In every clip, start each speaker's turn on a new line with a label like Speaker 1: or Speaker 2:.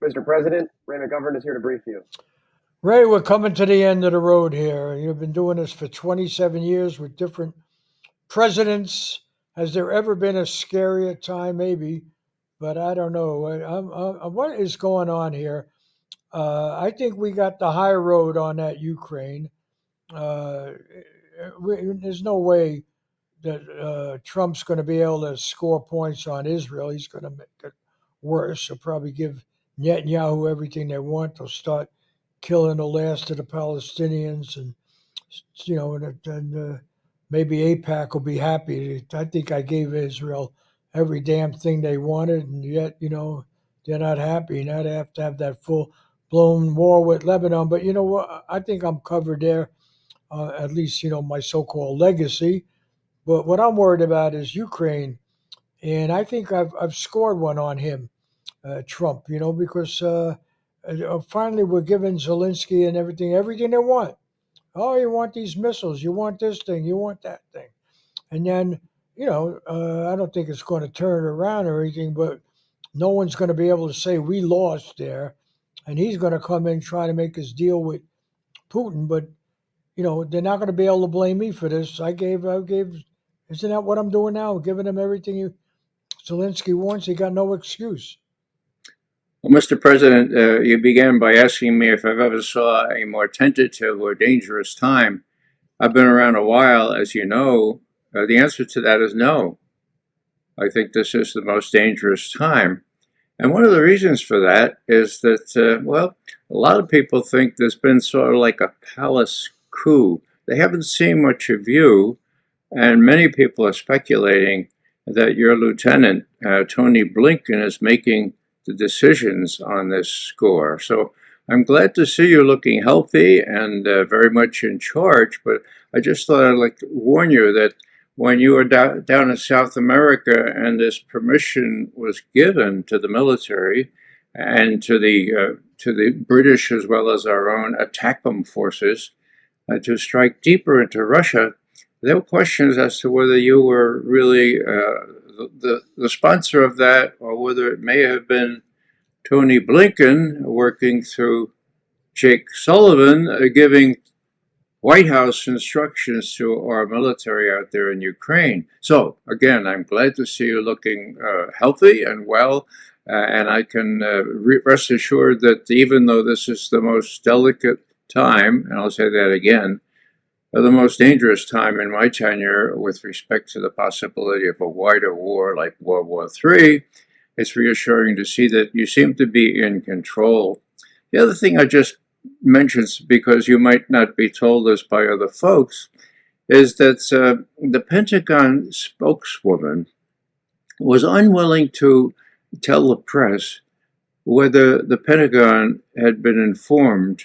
Speaker 1: Mr. President, Ray McGovern is here to brief you.
Speaker 2: Ray, we're coming to the end of the road here. You've been doing this for 27 years with different presidents. Has there ever been a scarier time? Maybe, but I don't know. What is going on here? I think we got the high road on that Ukraine. Uh, there's no way that Trump's going to be able to score points on Israel. He's going to make it worse. He'll probably give Netanyahu everything they want. They'll start killing the last of the Palestinians, and maybe AIPAC will be happy. I think I gave Israel every damn thing they wanted, and yet they're not happy. Now they have to have that full-blown war with Lebanon. But you know what? I think I'm covered there. At least my so-called legacy. But what I'm worried about is Ukraine, and I think I've scored one on him, Trump. Because finally we're giving Zelensky and everything they want. Oh, you want these missiles, you want this thing, you want that thing, and then I don't think it's going to turn around or anything, but no one's going to be able to say we lost there, and he's going to come in trying to make his deal with Putin, but they're not going to be able to blame me for this. I gave. Isn't that what I'm doing now? Giving him everything Zelensky wants. He got no excuse.
Speaker 3: Well, Mr. President, you began by asking me if I've ever saw a more tentative or dangerous time. I've been around a while, as you know. The answer to that is no. I think this is the most dangerous time. And one of the reasons for that is that, a lot of people think there's been sort of like a palace coup. They haven't seen much of you, and many people are speculating that your lieutenant, Tony Blinken, is making the decisions on this score. So I'm glad to see you looking healthy and very much in charge, but I just thought I'd like to warn you that when you were down in South America and this permission was given to the military and to the British as well as our own ATACMS forces to strike deeper into Russia, there were questions as to whether you were really the sponsor of that, or whether it may have been Tony Blinken working through Jake Sullivan giving White House instructions to our military out there in Ukraine. So, again, I'm glad to see you looking healthy and well, and I can rest assured that even though this is the most delicate time, and I'll say that again, the most dangerous time in my tenure with respect to the possibility of a wider war like World War III, it's reassuring to see that you seem to be in control. The other thing I just mentioned, because you might not be told this by other folks, is that the Pentagon spokeswoman was unwilling to tell the press whether the Pentagon had been informed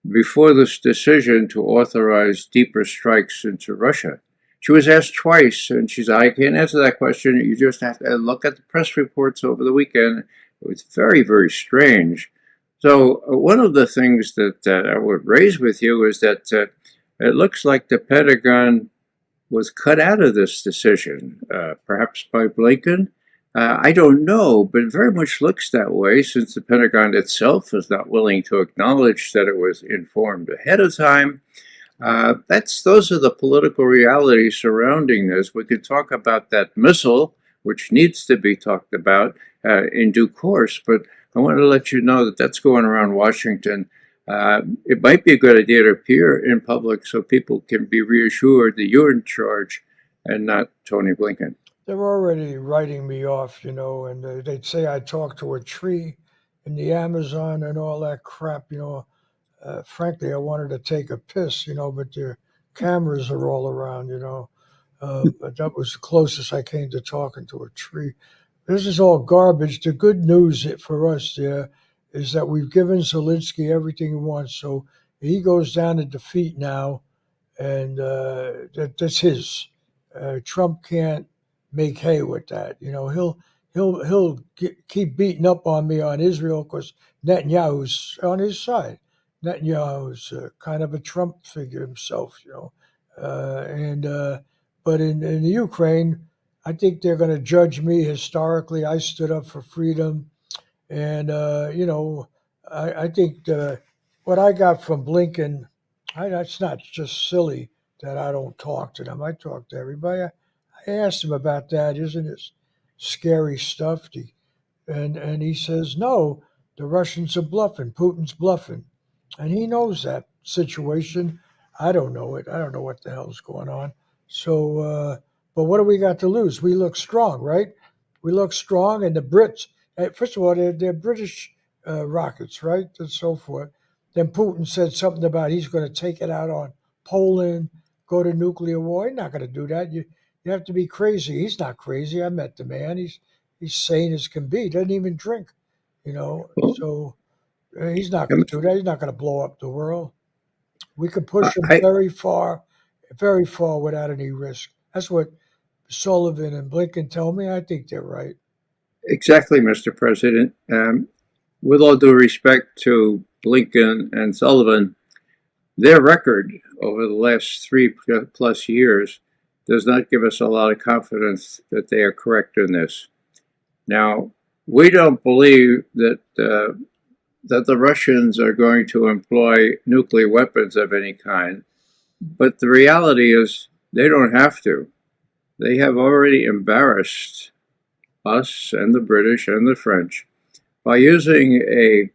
Speaker 3: before this decision to authorize deeper strikes into Russia. She was asked twice, and she said, I can't answer that question. You just have to look at the press reports over the weekend. It was very, very strange. So one of the things that I would raise with you is that it looks like the Pentagon was cut out of this decision, perhaps by Blinken. I don't know, but it very much looks that way, since the Pentagon itself is not willing to acknowledge that it was informed ahead of time. Those are the political realities surrounding this. We could talk about that missile, which needs to be talked about in due course, but I want to let you know that that's going around Washington. It might be a good idea to appear in public so people can be reassured that you're in charge and not Tony Blinken.
Speaker 2: They're already writing me off, and they'd say I talk to a tree in the Amazon and all that crap, frankly, I wanted to take a piss, but their cameras are all around, but that was the closest I came to talking to a tree. This is all garbage. The good news for us there is that we've given Zelensky everything he wants. So he goes down to defeat now, and that's his. Trump can't make hay with that. He'll keep beating up on me on Israel because Netanyahu's on his side. Netanyahu's kind of a Trump figure himself, but in the Ukraine, I think they're going to judge me historically. I stood up for freedom, And, I think what I got from Blinken, it's not just silly that I don't talk to them. I talk to everybody. I asked him about that. Isn't it scary stuff? And he says, no, the Russians are bluffing. Putin's bluffing. And he knows that situation. I don't know it. I don't know what the hell's going on. So, but what do we got to lose? We look strong, right? We look strong, and the Brits, first of all, they're British rockets, right? And so forth. Then Putin said something about he's going to take it out on Poland, go to nuclear war. He's not going to do that. You have to be crazy. He's not crazy. I met the man. He's sane as can be. Doesn't even drink, you know.
Speaker 3: Well,
Speaker 2: So he's not going to do that. He's not going to blow up the world. We could push him
Speaker 3: I
Speaker 2: very far without any risk. That's what Sullivan and Blinken tell me. I think they're right.
Speaker 3: exactly, Mr. President. With all due respect to Blinken and Sullivan, their record over the last 3+ years does not give us a lot of confidence that they are correct in this. Now, we don't believe that the Russians are going to employ nuclear weapons of any kind, but the reality is they don't have to. They have already embarrassed us and the British and the French by using a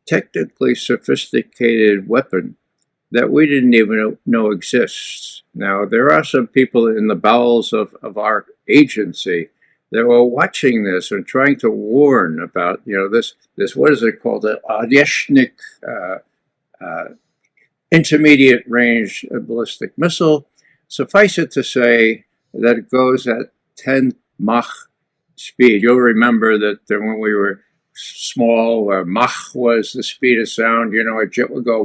Speaker 3: technically sophisticated weapon that we didn't even know exists. Now, there are some people in the bowels of our agency that were watching this and trying to warn about, this what is it called, the Oryeshnik intermediate range ballistic missile. Suffice it to say that it goes at 10 Mach speed. You'll remember that when we were small, Mach was the speed of sound. A jet would go,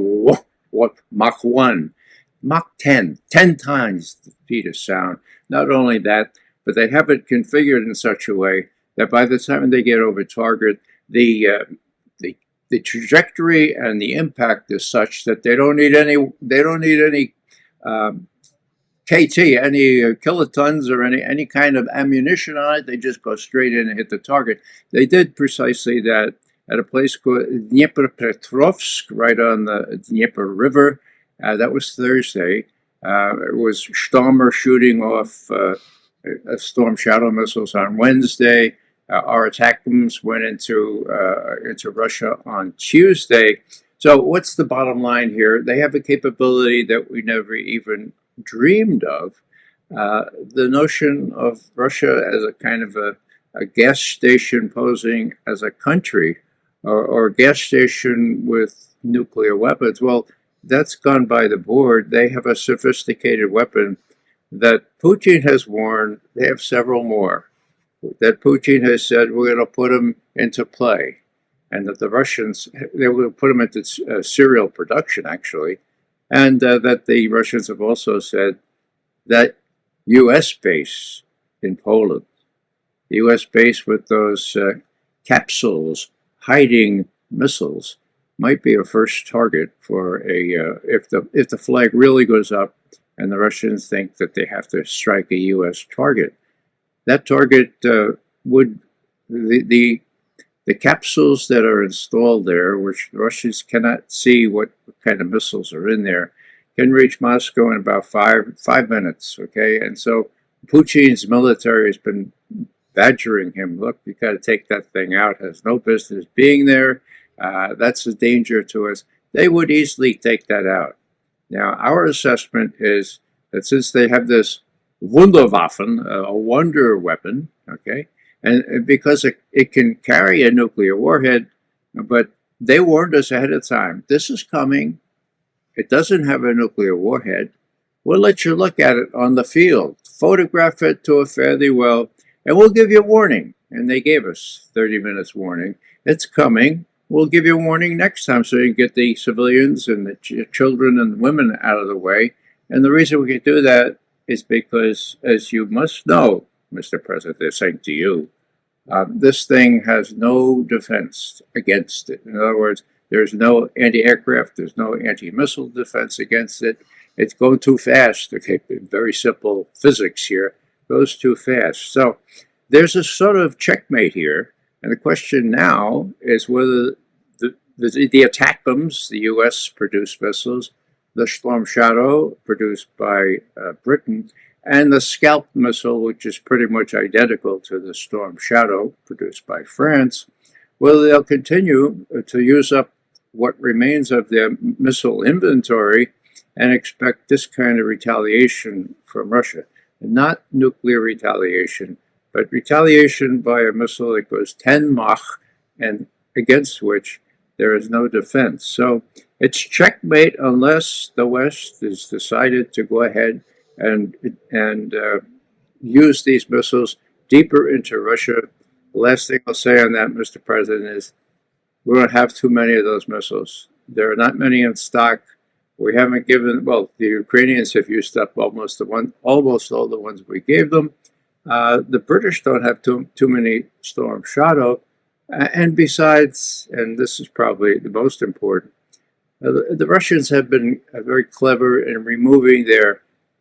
Speaker 3: what, Mach 1, Mach 10 times the speed of sound. Not only that, but they have it configured in such a way that by the time they get over target, the trajectory and the impact is such that they don't need any KT, any kilotons or any kind of ammunition on it. They just go straight in and hit the target. They did precisely that at a place called Dnipropetrovsk, right on the Dnieper River. That was Thursday. It was Stormer shooting off Storm Shadow missiles on Wednesday. Our ATACMS went into Russia on Tuesday. So what's the bottom line here? They have a capability that we never even dreamed of. The notion of Russia as a kind of a gas station posing as a country, or a gas station with nuclear weapons, well, that's gone by the board. They have a sophisticated weapon that Putin has warned. They have several more that Putin has said we're going to put them into play, and that the Russians, they will put them into serial production, actually, and that the Russians have also said that U.S. base in Poland, the U.S. base with those capsules hiding missiles, might be a first target for if the flag really goes up and the Russians think that they have to strike a U.S. target. That target would the capsules that are installed there, which the Russians cannot see what kind of missiles are in there, can reach Moscow in about five minutes. Okay, and so Putin's military has been badgering him. Look, you got to take that thing out. It has no business being there. That's a danger to us. They would easily take that out. Now, our assessment is that since they have this Wunderwaffen, a wonder weapon, okay, and because it can carry a nuclear warhead, but they warned us ahead of time, this is coming. It doesn't have a nuclear warhead. We'll let you look at it on the field, photograph it to a fairly well, and we'll give you a warning. And they gave us 30 minutes warning. It's coming. We'll give you a warning next time so you can get the civilians and the children and women out of the way. And the reason we can do that is because, as you must know, Mr. President, they're saying to you, this thing has no defense against it. In other words, there's no anti-aircraft, there's no anti-missile defense against it. It's going too fast. Okay, very simple physics here. Goes too fast. So there's a sort of checkmate here. And the question now is whether the ATACMS, the U.S. produced missiles, the Storm Shadow produced by Britain, and the Scalp missile, which is pretty much identical to the Storm Shadow produced by France, whether they'll continue to use up what remains of their missile inventory and expect this kind of retaliation from Russia. Not nuclear retaliation, but retaliation by a missile that goes 10 Mach and against which there is no defense. So it's checkmate unless the West has decided to go ahead and use these missiles deeper into Russia. The last thing I'll say on that, Mr. President, is we don't have too many of those missiles. There are not many in stock. We haven't given, well, the Ukrainians have used up almost all the ones we gave them. The British don't have too many Storm Shadow. And besides, and this is probably the most important, the Russians have been very clever in removing their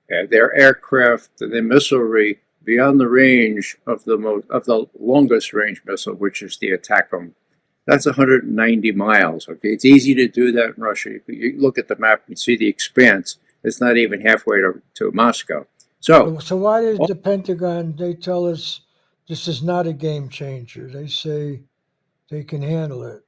Speaker 3: aircraft and their missilery beyond the range of the longest range missile, which is the ATACMS. That's 190 miles. Okay, it's easy to do that in Russia. You look at the map and see the expanse. It's not even halfway to Moscow. So
Speaker 2: why did the Pentagon, they tell us this is not a game changer? They say they can handle it.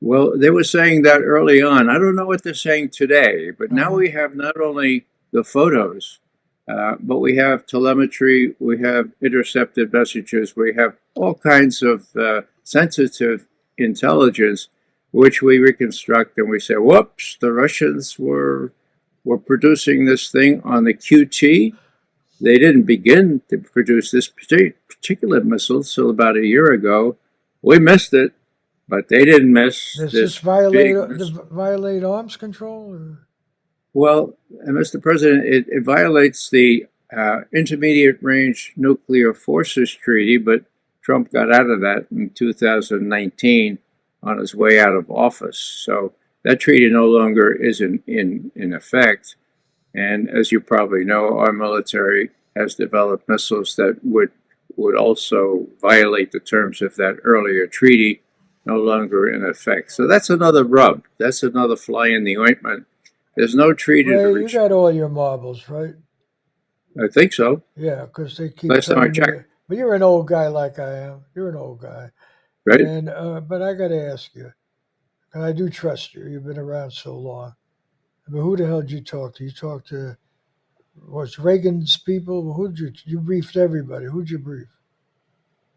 Speaker 3: Well, they were saying that early on. I don't know what they're saying today, but now we have not only the photos, but we have telemetry, we have intercepted messages, we have all kinds of sensitive intelligence, which we reconstruct, and we say, whoops, the Russians were producing this thing on the QT. They didn't begin to produce this particular missile till about a year ago. We missed it, but they didn't miss.
Speaker 2: Does this violate arms control? Or?
Speaker 3: Well, Mr. President, it violates the Intermediate Range Nuclear Forces Treaty, but Trump got out of that in 2019 on his way out of office. So that treaty no longer is in effect. And as you probably know, our military has developed missiles that would also violate the terms of that earlier treaty, no longer in effect. So that's another rub. That's another fly in the ointment. There's no treaty to reach.
Speaker 2: You got all your marbles, right?
Speaker 3: I think so.
Speaker 2: Yeah, because they keep
Speaker 3: last time I checked.
Speaker 2: But you're an old guy like I am. You're an old guy.
Speaker 3: Right.
Speaker 2: And but I got to ask you, and I do trust you. You've been around so long. But who the hell did you talk to? You talked to, was Reagan's people? Who did you briefed everybody? Who'd you brief?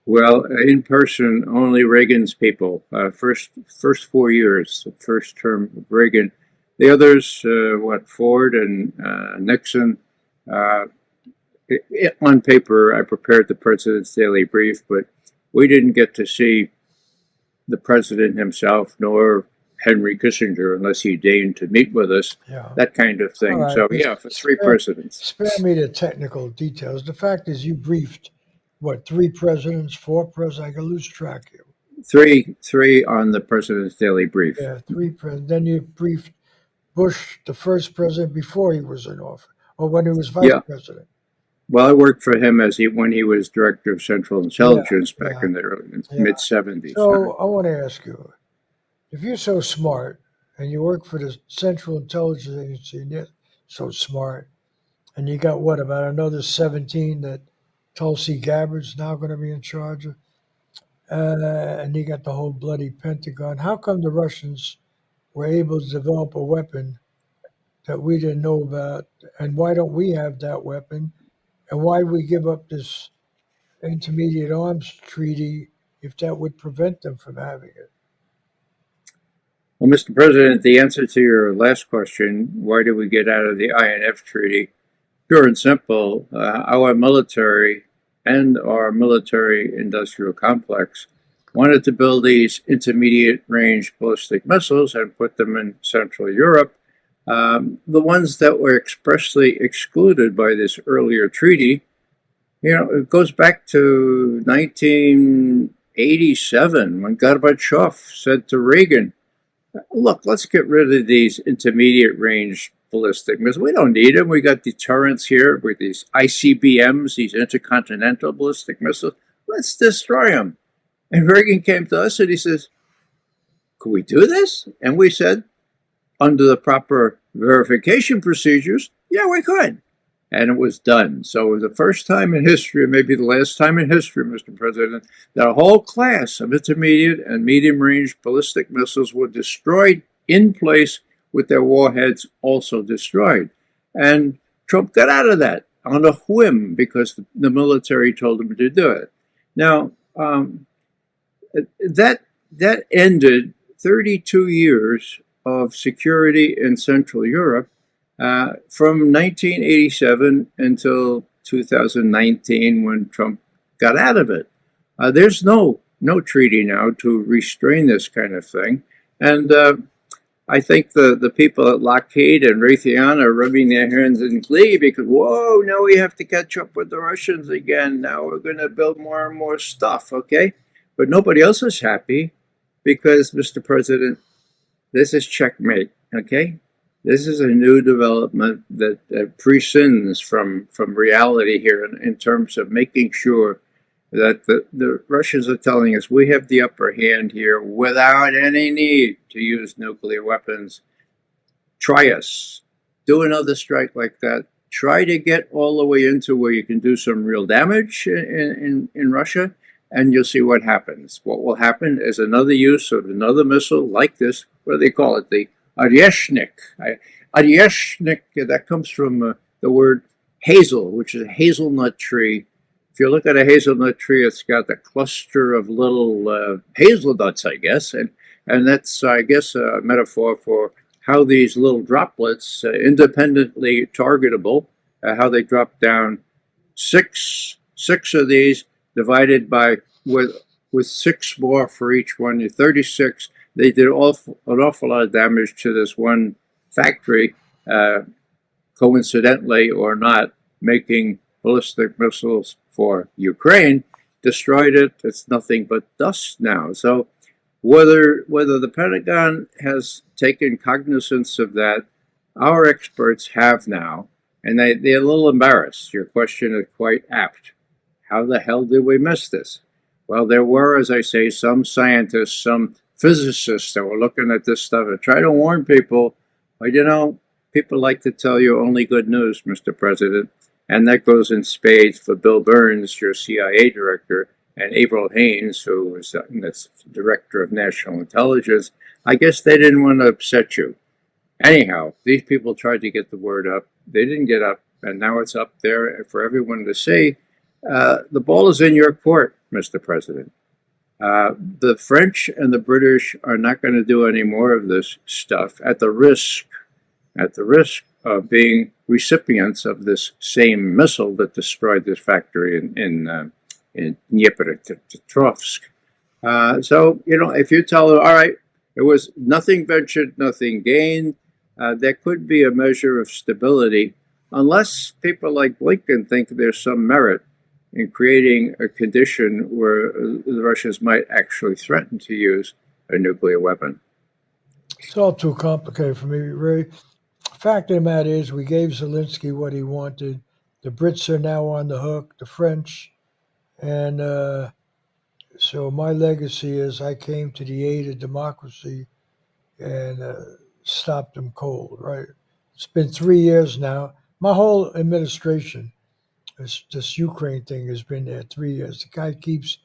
Speaker 3: Well, in person, only Reagan's people. First 4 years, the first term of Reagan. The others, Ford and Nixon. On paper, I prepared the president's daily brief, but we didn't get to see the president himself, nor Henry Kissinger, unless he deigned to meet with us, that kind of thing. Right. So, yeah, for three presidents.
Speaker 2: Spare me the technical details. The fact is you briefed, what, 3 presidents, 4 presidents? I can lose track here.
Speaker 3: Three on the president's daily brief.
Speaker 2: Yeah, 3 presidents. Then you briefed Bush, the first president, before he was in office, or when he was vice president.
Speaker 3: Well, I worked for him when he was director of Central Intelligence back in the mid-'70s.
Speaker 2: So I want to ask you, if you're so smart and you work for the Central Intelligence Agency and you're so smart, and you got what, about another 17 that Tulsi Gabbard's now going to be in charge of, and you got the whole bloody Pentagon, how come the Russians were able to develop a weapon that we didn't know about, and why don't we have that weapon? And why we give up this intermediate arms treaty if that would prevent them from having it?
Speaker 3: Well, Mr. President, the answer to your last question, why did we get out of the INF Treaty? Pure and simple, our military and our military-industrial complex wanted to build these intermediate-range ballistic missiles and put them in Central Europe. The ones that were expressly excluded by this earlier treaty, it goes back to 1987 when Gorbachev said to Reagan, look, let's get rid of these intermediate range ballistic missiles. We don't need them. We got deterrents here with these ICBMs, these intercontinental ballistic missiles. Let's destroy them. And Reagan came to us and he says, could we do this? And we said, under the proper verification procedures, yeah, we could. And it was done. So it was the first time in history, maybe the last time in history, Mr. President, that a whole class of intermediate and medium-range ballistic missiles were destroyed in place with their warheads also destroyed. And Trump got out of that on a whim because the military told him to do it. Now, that ended 32 years of security in Central Europe from 1987 until 2019 when Trump got out of it. There's no treaty now to restrain this kind of thing. And I think the people at Lockheed and Raytheon are rubbing their hands in glee because, whoa, now we have to catch up with the Russians again. Now we're going to build more and more stuff, okay? But nobody else is happy because, Mr. President, this is checkmate, okay? This is a new development that prescinds from reality here in terms of making sure that the Russians are telling us we have the upper hand here without any need to use nuclear weapons. Try us. Do another strike like that. Try to get all the way into where you can do some real damage in Russia, and you'll see what happens. What will happen is another use of another missile like this, what do they call it? The Oryeshnik. Oryeshnik, that comes from the word hazel, which is a hazelnut tree. If you look at a hazelnut tree, it's got a cluster of little hazelnuts, I guess. And that's, I guess, a metaphor for how these little droplets, independently targetable, how they drop down six of these divided by with 6 more for each one, 36. They did an awful lot of damage to this one factory, coincidentally or not, making ballistic missiles for Ukraine, destroyed it. It's nothing but dust now. So whether the Pentagon has taken cognizance of that, our experts have now, and they're a little embarrassed. Your question is quite apt. How the hell did we miss this? Well, there were, as I say, some scientists, some physicists that were looking at this stuff and try to warn people. But, you know, people like to tell you only good news, Mr. President. And that goes in spades for Bill Burns, your CIA director, and Avril Haines, who was the director of national intelligence. I guess they didn't want to upset you. Anyhow, these people tried to get the word up. They didn't get up, and now it's up there for everyone to see. The ball is in your court, Mr. President. The French and the British are not going to do any more of this stuff at the risk of being recipients of this same missile that destroyed this factory in Dnipropetrovsk. So, you know, if you tell them, all right, it was nothing ventured, nothing gained, there could be a measure of stability, unless people like Blinken think there's some merit in creating a condition where the Russians might actually threaten to use a nuclear weapon.
Speaker 2: It's all too complicated for me, Ray. Fact of the matter is, we gave Zelensky what he wanted. The Brits are now on the hook, the French. And so my legacy is I came to the aid of democracy and stopped them cold, right? It's been 3 years now. My whole administration, this Ukraine thing has been there 3 years. The guy keeps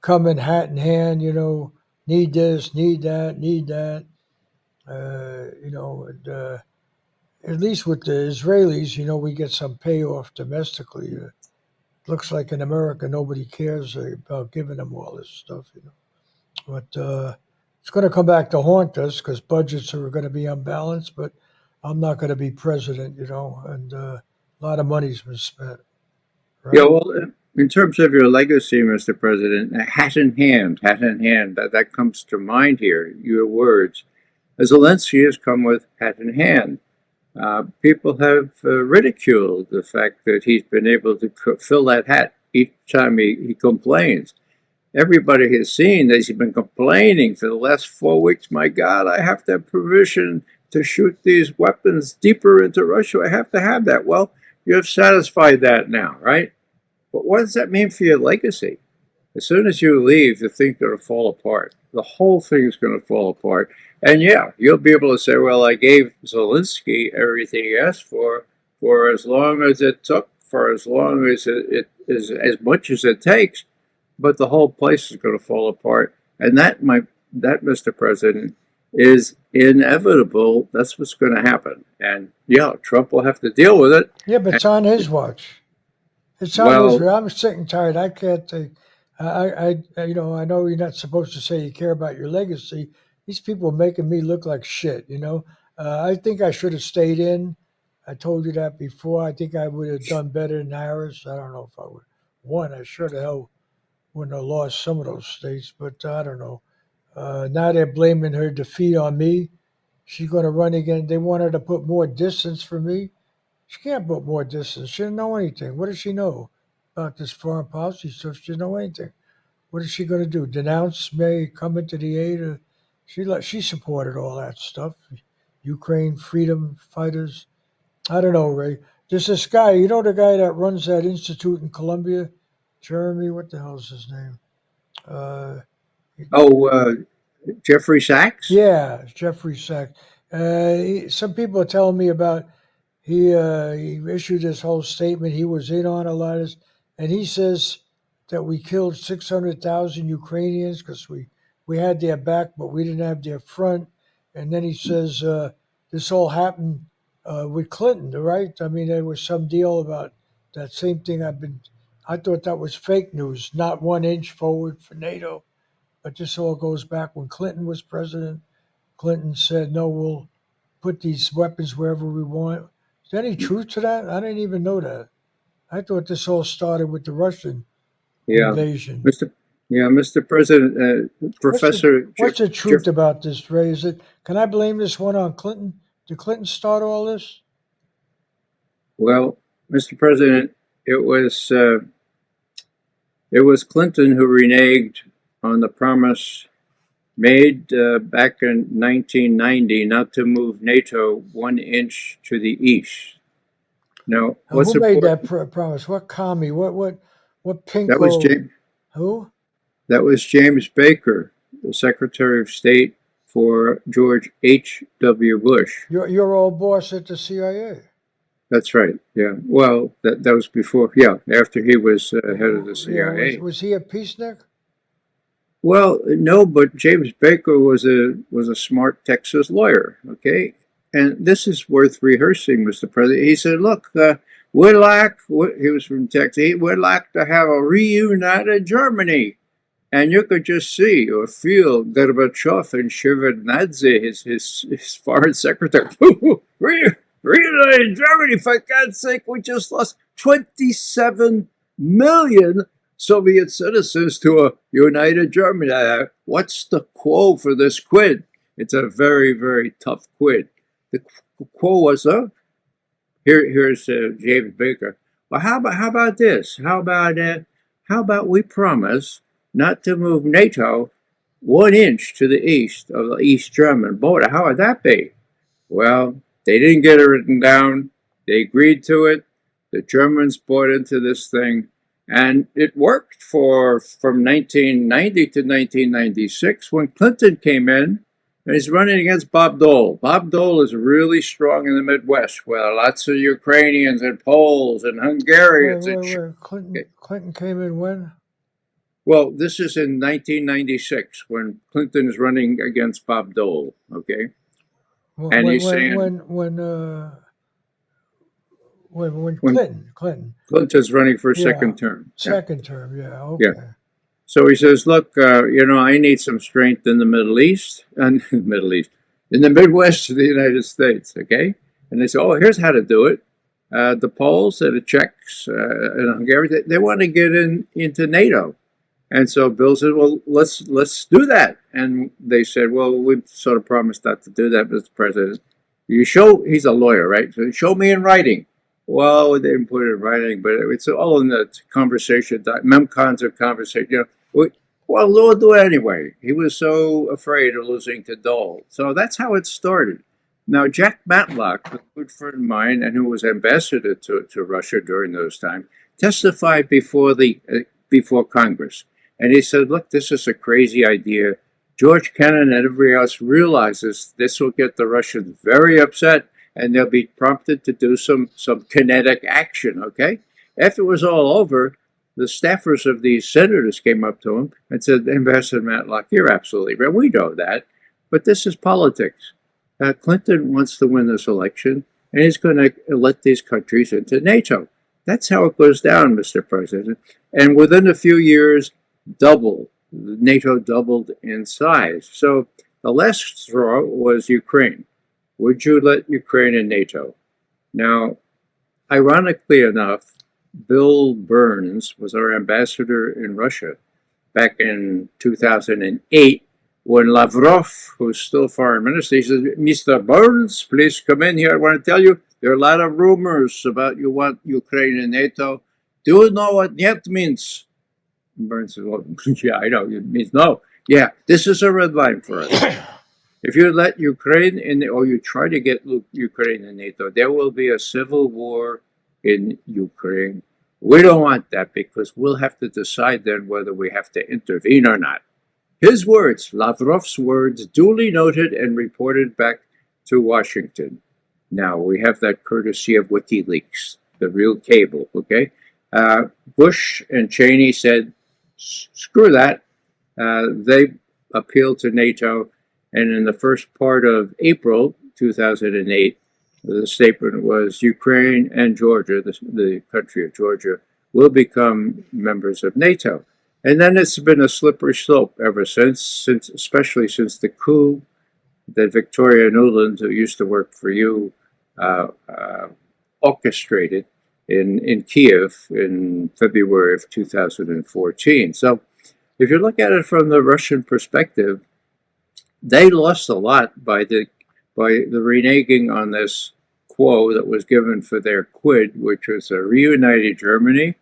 Speaker 2: coming hat in hand, you know, need this, need that, need that. You know, and, at least with the Israelis, you know, we get some payoff domestically. Looks like in America, nobody cares about giving them all this stuff, you know. But it's going to come back to haunt us because budgets are going to be unbalanced, but I'm not going to be president, you know, and a lot of money's been spent. Right?
Speaker 3: Yeah, well, in terms of your legacy, Mr. President, hat in hand, that comes to mind here, your words. Zelensky has come with hat in hand. People have ridiculed the fact that he's been able to fill that hat each time he complains. Everybody has seen that he's been complaining for the last 4 weeks. My God, I have to have permission to shoot these weapons deeper into Russia. I have to have that. Well, you have satisfied that now, right? But what does that mean for your legacy? As soon as you leave, the thing's going to fall apart. The whole thing's going to fall apart. And yeah, you'll be able to say, well, I gave Zelensky everything he asked for as long as it took, for as long as it is, as much as it takes, but the whole place is going to fall apart. And that, Mr. President, is inevitable. That's what's going to happen. And yeah, Trump will have to deal with it.
Speaker 2: Yeah, but it's on his watch. It's on his. I'm sick and tired. I can't take. I know you're not supposed to say you care about your legacy. These people are making me look like shit. I think I should have stayed in. I told you that before. I think I would have done better than Harris. I don't know if I would have won. I sure the hell wouldn't have lost some of those states, but I don't know. Now they're blaming her defeat on me. She's going to run again. They want her to put more distance for me. She can't put more distance. She doesn't know anything. What does she know about this foreign policy stuff? She doesn't know anything. What is she going to do? Denounce me, come into the aid? She supported all that stuff. Ukraine freedom fighters. I don't know, Ray. There's this guy, the guy that runs that institute in Columbia? Jeremy, what the hell's his name?
Speaker 3: Jeffrey Sachs?
Speaker 2: Yeah, Jeffrey Sachs. Some people are telling me about he issued this whole statement. He was in on a lot of this, and he says that we killed 600,000 Ukrainians because we had their back, but we didn't have their front. And then he says this all happened with Clinton, right? I mean, there was some deal about that same thing. I thought that was fake news, not 1 inch forward for NATO. But this all goes back when Clinton was president. Clinton said, no, we'll put these weapons wherever we want. Is there any truth to that? I didn't even know that. I thought this all started with the Russian invasion.
Speaker 3: Mr. President, Professor.
Speaker 2: What's the truth about this, Ray? Can I blame this one on Clinton? Did Clinton start all this?
Speaker 3: Well, Mr. President, it was Clinton who reneged on the promise made back in 1990 not to move NATO 1 inch to the east. Now,
Speaker 2: who made that promise? What commie? What pinko?
Speaker 3: That was James.
Speaker 2: Who?
Speaker 3: That was James Baker, the Secretary of State for George H.W. Bush.
Speaker 2: Your old boss at the CIA.
Speaker 3: That's right. Yeah. Well, that was before. Yeah, after he was head of the CIA.
Speaker 2: Yeah, was he a peacenik?
Speaker 3: Well, no, but James Baker was a smart Texas lawyer. Okay, and this is worth rehearsing, Mr. President. He said, "Look, he was from Texas. We'd like to have a reunited Germany." And you could just see or feel Gorbachev and Shevardnadze, his foreign secretary, reunited Germany, for God's sake, we just lost 27 million Soviet citizens to a united Germany. What's the quo for this quid? It's a very, very tough quid. The quo was, here's James Baker. Well, how about this? How about we promise not to move NATO 1 inch to the east of the East German border? How would that be? Well, they didn't get it written down. They agreed to it. The Germans bought into this thing, and it worked from 1990 to 1996 when Clinton came in, and he's running against Bob Dole. Bob Dole is really strong in the Midwest, where lots of Ukrainians and Poles and Hungarians.
Speaker 2: Clinton came in when?
Speaker 3: Well, this is in 1996 when Clinton is running against Bob Dole. Okay, and he's saying when Clinton's running for a second term.
Speaker 2: Second term, yeah. Okay.
Speaker 3: Yeah. So he says, look, I need some strength in the Middle East, in the Midwest of the United States, okay? And they say, oh, here's how to do it. The Poles and the Czechs and Hungary, they want to get into NATO. And so Bill said, well, let's do that. And they said, well, we sort of promised not to do that, Mr. President. He's a lawyer, right? So show me in writing. Well, they didn't put it in writing, but it's all in the conversation, memcons of conversation. Well, we'll do it anyway. He was so afraid of losing to Dole. So that's how it started. Now, Jack Matlock, a good friend of mine and who was ambassador to Russia during those times, testified before Congress. And he said, look, this is a crazy idea. George Kennan and everybody else realizes this will get the Russians very upset, and they'll be prompted to do some kinetic action, okay? After it was all over, the staffers of these senators came up to him and said, Ambassador Matlock, you're absolutely right. We know that, but this is politics. Clinton wants to win this election, and he's going to let these countries into NATO. That's how it goes down, Mr. President. And within a few years, NATO doubled in size. So the last straw was Ukraine. Would you let Ukraine in NATO? Now, ironically enough, Bill Burns was our ambassador in Russia back in 2008 when Lavrov, who's still foreign minister, he said, Mr. Burns, please come in here. I want to tell you, there are a lot of rumors about you want Ukraine in NATO. Do you know what "niet" means? And Burns said, well, yeah, I know. It means no. Yeah, this is a red line for us. If you let Ukraine in, or you try to get Ukraine in NATO, there will be a civil war in Ukraine. We don't want that because we'll have to decide then whether we have to intervene or not. His words, Lavrov's words, duly noted and reported back to Washington. Now, we have that courtesy of WikiLeaks, the real cable, okay? Bush and Cheney said, screw that. They appealed to NATO, and in the first part of April 2008, the statement was Ukraine and Georgia, the country of Georgia, will become members of NATO. And then it's been a slippery slope ever since especially since the coup that Victoria Nuland, who used to work for you, orchestrated in Kiev in February of 2014. So if you look at it from the Russian perspective, they lost a lot by the reneging on this quo that was given for their quid, which was a reunited Germany.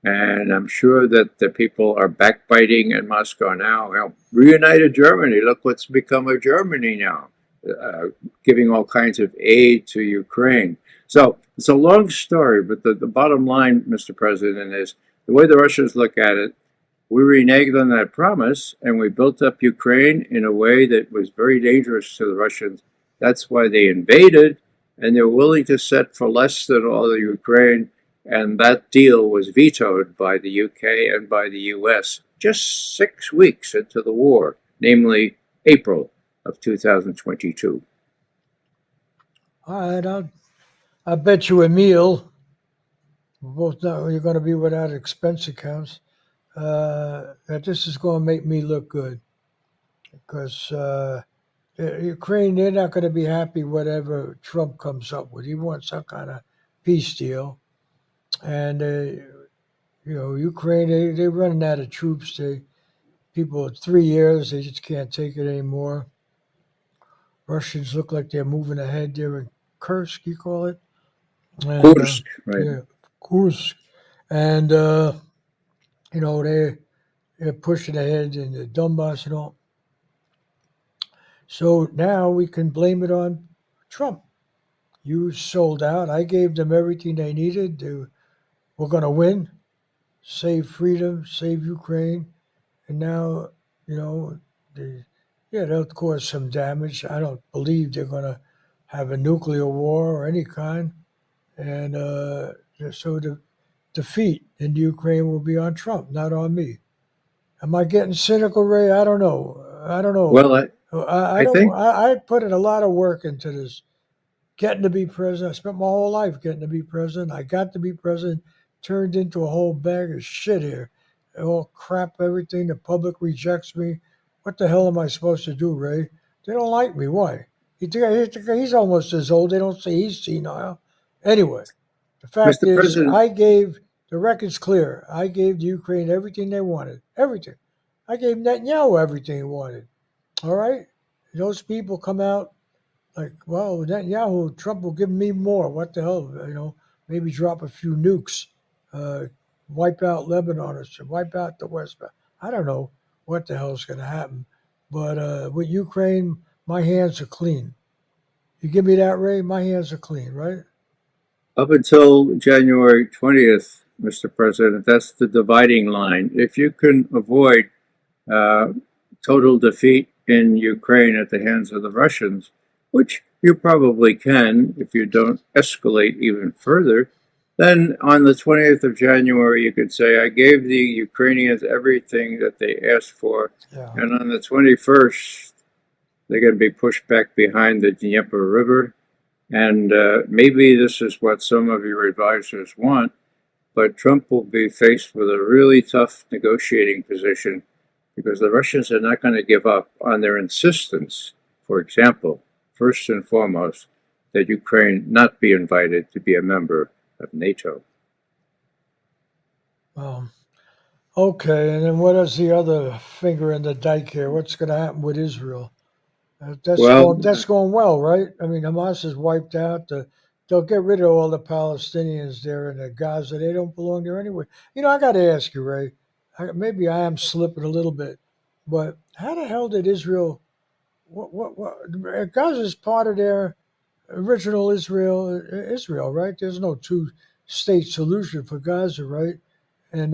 Speaker 3: And I'm sure that the people are backbiting in Moscow now. Well, reunited Germany, look what's become of Germany now, giving all kinds of aid to Ukraine. So it's a long story, but the bottom line, Mr. President, is the way the Russians look at it, we reneged on that promise, and we built up Ukraine in a way that was very dangerous to the Russians. That's why they invaded, and they're willing to set for less than all the Ukraine. And that deal was vetoed by the UK and by the US just 6 weeks into the war, namely April of 2022.
Speaker 2: All right, I'll bet you a meal. We both know you're going to be without expense accounts. That this is going to make me look good because Ukraine, they're not going to be happy whatever Trump comes up with. He wants some kind of peace deal. And, Ukraine, they're running out of troops. People, 3 years, they just can't take it anymore. Russians look like they're moving ahead. They're in Kursk, you call it? And,
Speaker 3: Kursk, right.
Speaker 2: Yeah, Kursk. And, they're pushing ahead in the Donbass and all. So now we can blame it on Trump. You sold out. I gave them everything they needed. We're going to win, save freedom, save Ukraine. And now, they'll cause some damage. I don't believe they're going to have a nuclear war or any kind. And so the defeat in Ukraine will be on Trump, not on me. Am I getting cynical, Ray? I don't know.
Speaker 3: Well,
Speaker 2: I put in a lot of work into this, getting to be president. I spent my whole life getting to be president. I got to be president, turned into a whole bag of shit here. All crap, everything. The public rejects me. What the hell am I supposed to do, Ray? They don't like me. Why? He's almost as old. They don't say he's senile. Anyway, the fact
Speaker 3: Mr.
Speaker 2: is,
Speaker 3: President,
Speaker 2: the record's clear. I gave the Ukraine everything they wanted. Everything. I gave Netanyahu everything he wanted. All right? Those people come out like, well, Netanyahu, Trump will give me more. What the hell? Maybe drop a few nukes, wipe out Lebanon or wipe out the West Bank. I don't know what the hell is going to happen. But with Ukraine, my hands are clean. You give me that, Ray? My hands are clean, right?
Speaker 3: up until January 20th, Mr. President. That's the dividing line. If you can avoid total defeat in Ukraine at the hands of the Russians, which you probably can if you don't escalate even further, then on the 20th of January, you could say, I gave the Ukrainians everything that they asked for.
Speaker 2: Yeah.
Speaker 3: And on the 21st, they're going to be pushed back behind the Dnieper River. And maybe this is what some of your advisors want, but Trump will be faced with a really tough negotiating position because the Russians are not going to give up on their insistence, for example, first and foremost, that Ukraine not be invited to be a member of NATO.
Speaker 2: Okay, and then what is the other finger in the dike here? What's going to happen with Israel? That's going well, right? I mean, Hamas is wiped out. They'll get rid of all the Palestinians there in Gaza. They don't belong there anyway. You know, I got to ask you, Ray. Maybe I am slipping a little bit, but how the hell did Israel? Gaza is part of their original Israel, right? There's no two-state solution for Gaza, right? And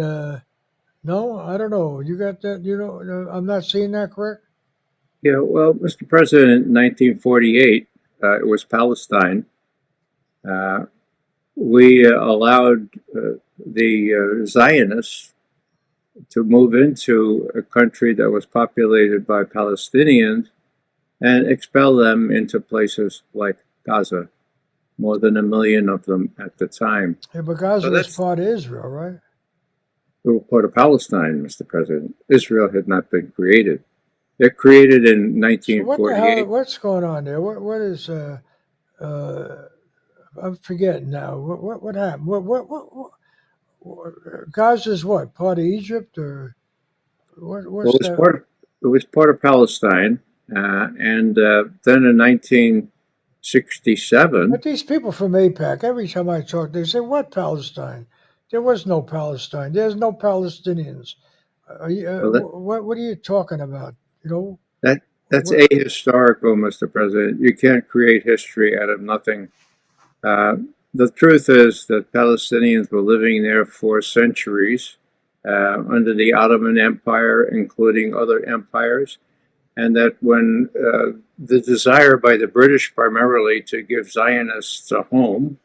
Speaker 2: no, I don't know. You got that? You know, I'm not seeing that correct.
Speaker 3: Yeah, well, Mr. President, in 1948, it was Palestine. We allowed the Zionists to move into a country that was populated by Palestinians and expel them into places like Gaza, more than 1 million of them at the time.
Speaker 2: Yeah, but Gaza was part of Israel, right?
Speaker 3: It was part of Palestine, Mr. President. Israel had not been created. They're created in 1948.
Speaker 2: So what the hell? What's going on there? What is? I'm forgetting now. What happened? What Gaza's what? Part of Egypt or what? What's that?
Speaker 3: It was part of Palestine, and then in 1967.
Speaker 2: But these people from AIPAC, every time I talk, they say, "What Palestine? There was no Palestine. There's no Palestinians. What are you talking about? You know."
Speaker 3: That's ahistorical, Mr. President. You can't create history out of nothing. The truth is that Palestinians were living there for centuries under the Ottoman Empire, including other empires, and that when the desire by the British primarily to give Zionists a home,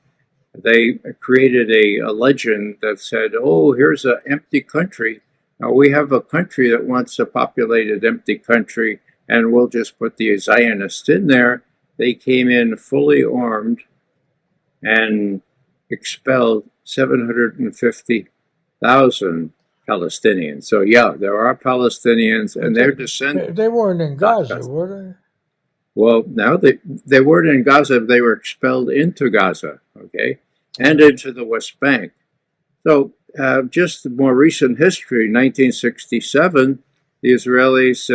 Speaker 3: they created a legend that said, oh, here's an empty country. Now we have a country that wants a populated empty country, and we'll just put the Zionists in there. They came in fully armed and expelled 750,000 Palestinians. So yeah, there are Palestinians, and their descendants.
Speaker 2: They weren't in Gaza, were they?
Speaker 3: Well, now they weren't in Gaza. They were expelled into Gaza, okay, and into the West Bank. So just more recent history, 1967, the Israelis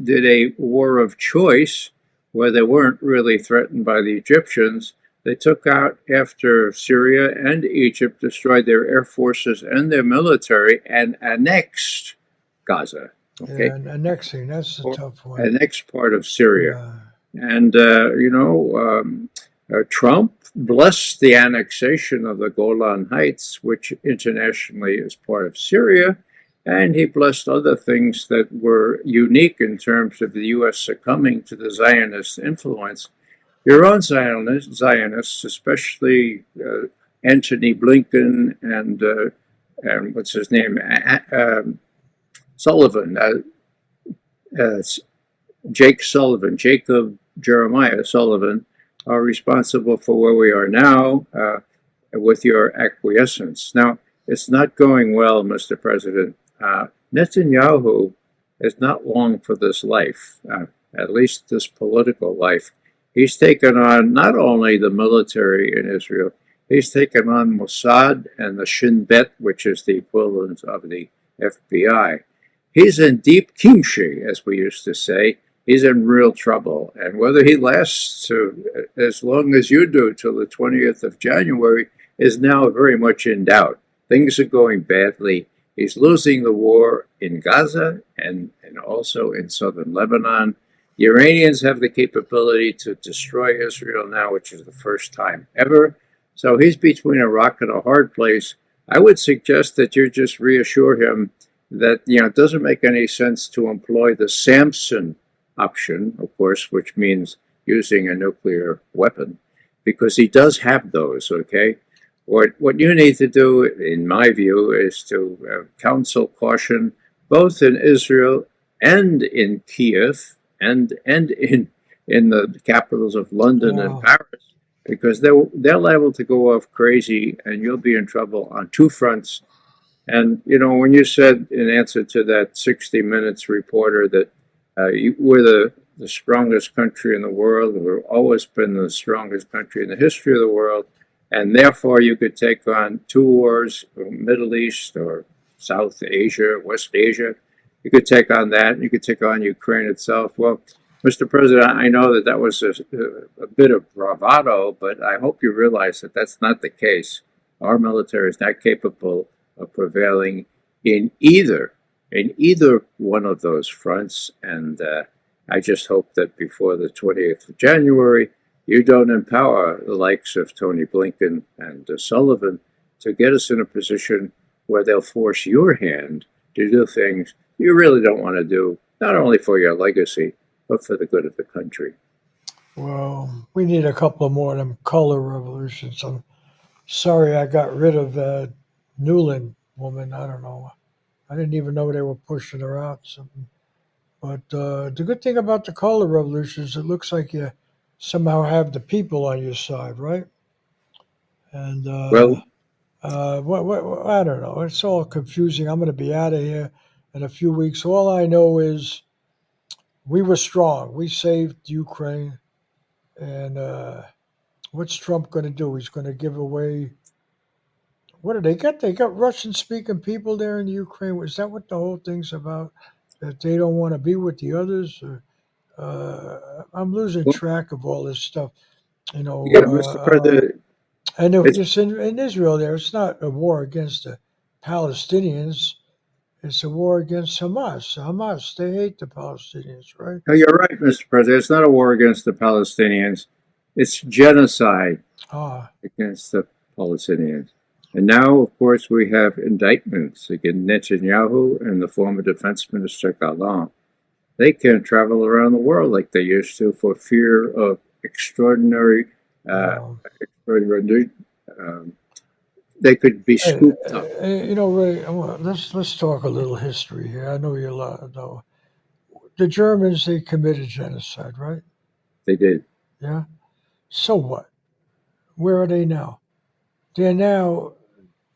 Speaker 3: did a war of choice where they weren't really threatened by the Egyptians. They took out, after Syria and Egypt, destroyed their air forces and their military, and annexed Gaza. Okay,
Speaker 2: yeah, annexing, that's a tough one.
Speaker 3: Annexed part of Syria. And, Trump blessed the annexation of the Golan Heights, which internationally is part of Syria, and he blessed other things that were unique in terms of the U.S. succumbing to the Zionist influence. Your own Zionists, especially Antony Blinken and what's his name, Sullivan, Jacob Jeremiah Sullivan, are responsible for where we are now with your acquiescence. Now, it's not going well, Mr. President. Netanyahu is not long for this life, at least this political life. He's taken on not only the military in Israel, he's taken on Mossad and the Shin Bet, which is the equivalent of the FBI. He's in deep kimchi, as we used to say. He's in real trouble. And whether he lasts as long as you do till the 20th of January is now very much in doubt. Things are going badly. He's losing the war in Gaza and also in southern Lebanon. The Iranians have the capability to destroy Israel now, which is the first time ever. So he's between a rock and a hard place. I would suggest that you just reassure him that, it doesn't make any sense to employ the Samson option, of course, which means using a nuclear weapon, because he does have those, okay? What you need to do, in my view, is to counsel caution both in Israel and in Kiev and in the capitals of London and
Speaker 2: Wow.
Speaker 3: Paris, because they're liable to go off crazy, and you'll be in trouble on two fronts. And when you said in answer to that 60 Minutes reporter that we're the strongest country in the world, we've always been the strongest country in the history of the world, and therefore you could take on two wars, Middle East or South Asia, West Asia. You could take on that, and you could take on Ukraine itself. Well, Mr. President, I know that was a bit of bravado, but I hope you realize that that's not the case. Our military is not capable of prevailing in either one of those fronts, and I just hope that before the 20th of January, you don't empower the likes of Tony Blinken and Sullivan to get us in a position where they'll force your hand to do things you really don't want to do, not only for your legacy, but for the good of the country.
Speaker 2: Well, we need a couple of more of them color revolutions. I'm sorry I got rid of that Nuland woman. I don't know. I didn't even know they were pushing her out. But the good thing about the color revolution is it looks like you somehow have the people on your side, right? And
Speaker 3: Well,
Speaker 2: I don't know. It's all confusing. I'm going to be out of here in a few weeks. All I know is we were strong. We saved Ukraine. And what's Trump going to do? He's going to give away. What do they got? They got Russian-speaking people there in the Ukraine. Is that what the whole thing's about? That they don't want to be with the others? Or, I'm losing
Speaker 3: well,
Speaker 2: track of all this stuff. You know,
Speaker 3: Mr. President,
Speaker 2: and
Speaker 3: it's
Speaker 2: it's in Israel. There, it's not a war against the Palestinians. It's a war against Hamas. Hamas, they hate the Palestinians, right?
Speaker 3: no, you're right, Mr. President. It's not a war against the Palestinians. It's genocide
Speaker 2: Ah,
Speaker 3: against the Palestinians. And now, of course, we have indictments against Netanyahu and the former Defense Minister Gallant. They can't travel around the world like they used to for fear of extraordinary, uh,
Speaker 2: um,
Speaker 3: extraordinary they could be
Speaker 2: hey,
Speaker 3: scooped up.
Speaker 2: Ray, let's talk a little history here. I know you know the Germans. They committed genocide, right?
Speaker 3: They did.
Speaker 2: Yeah. So what? Where are they now? They're now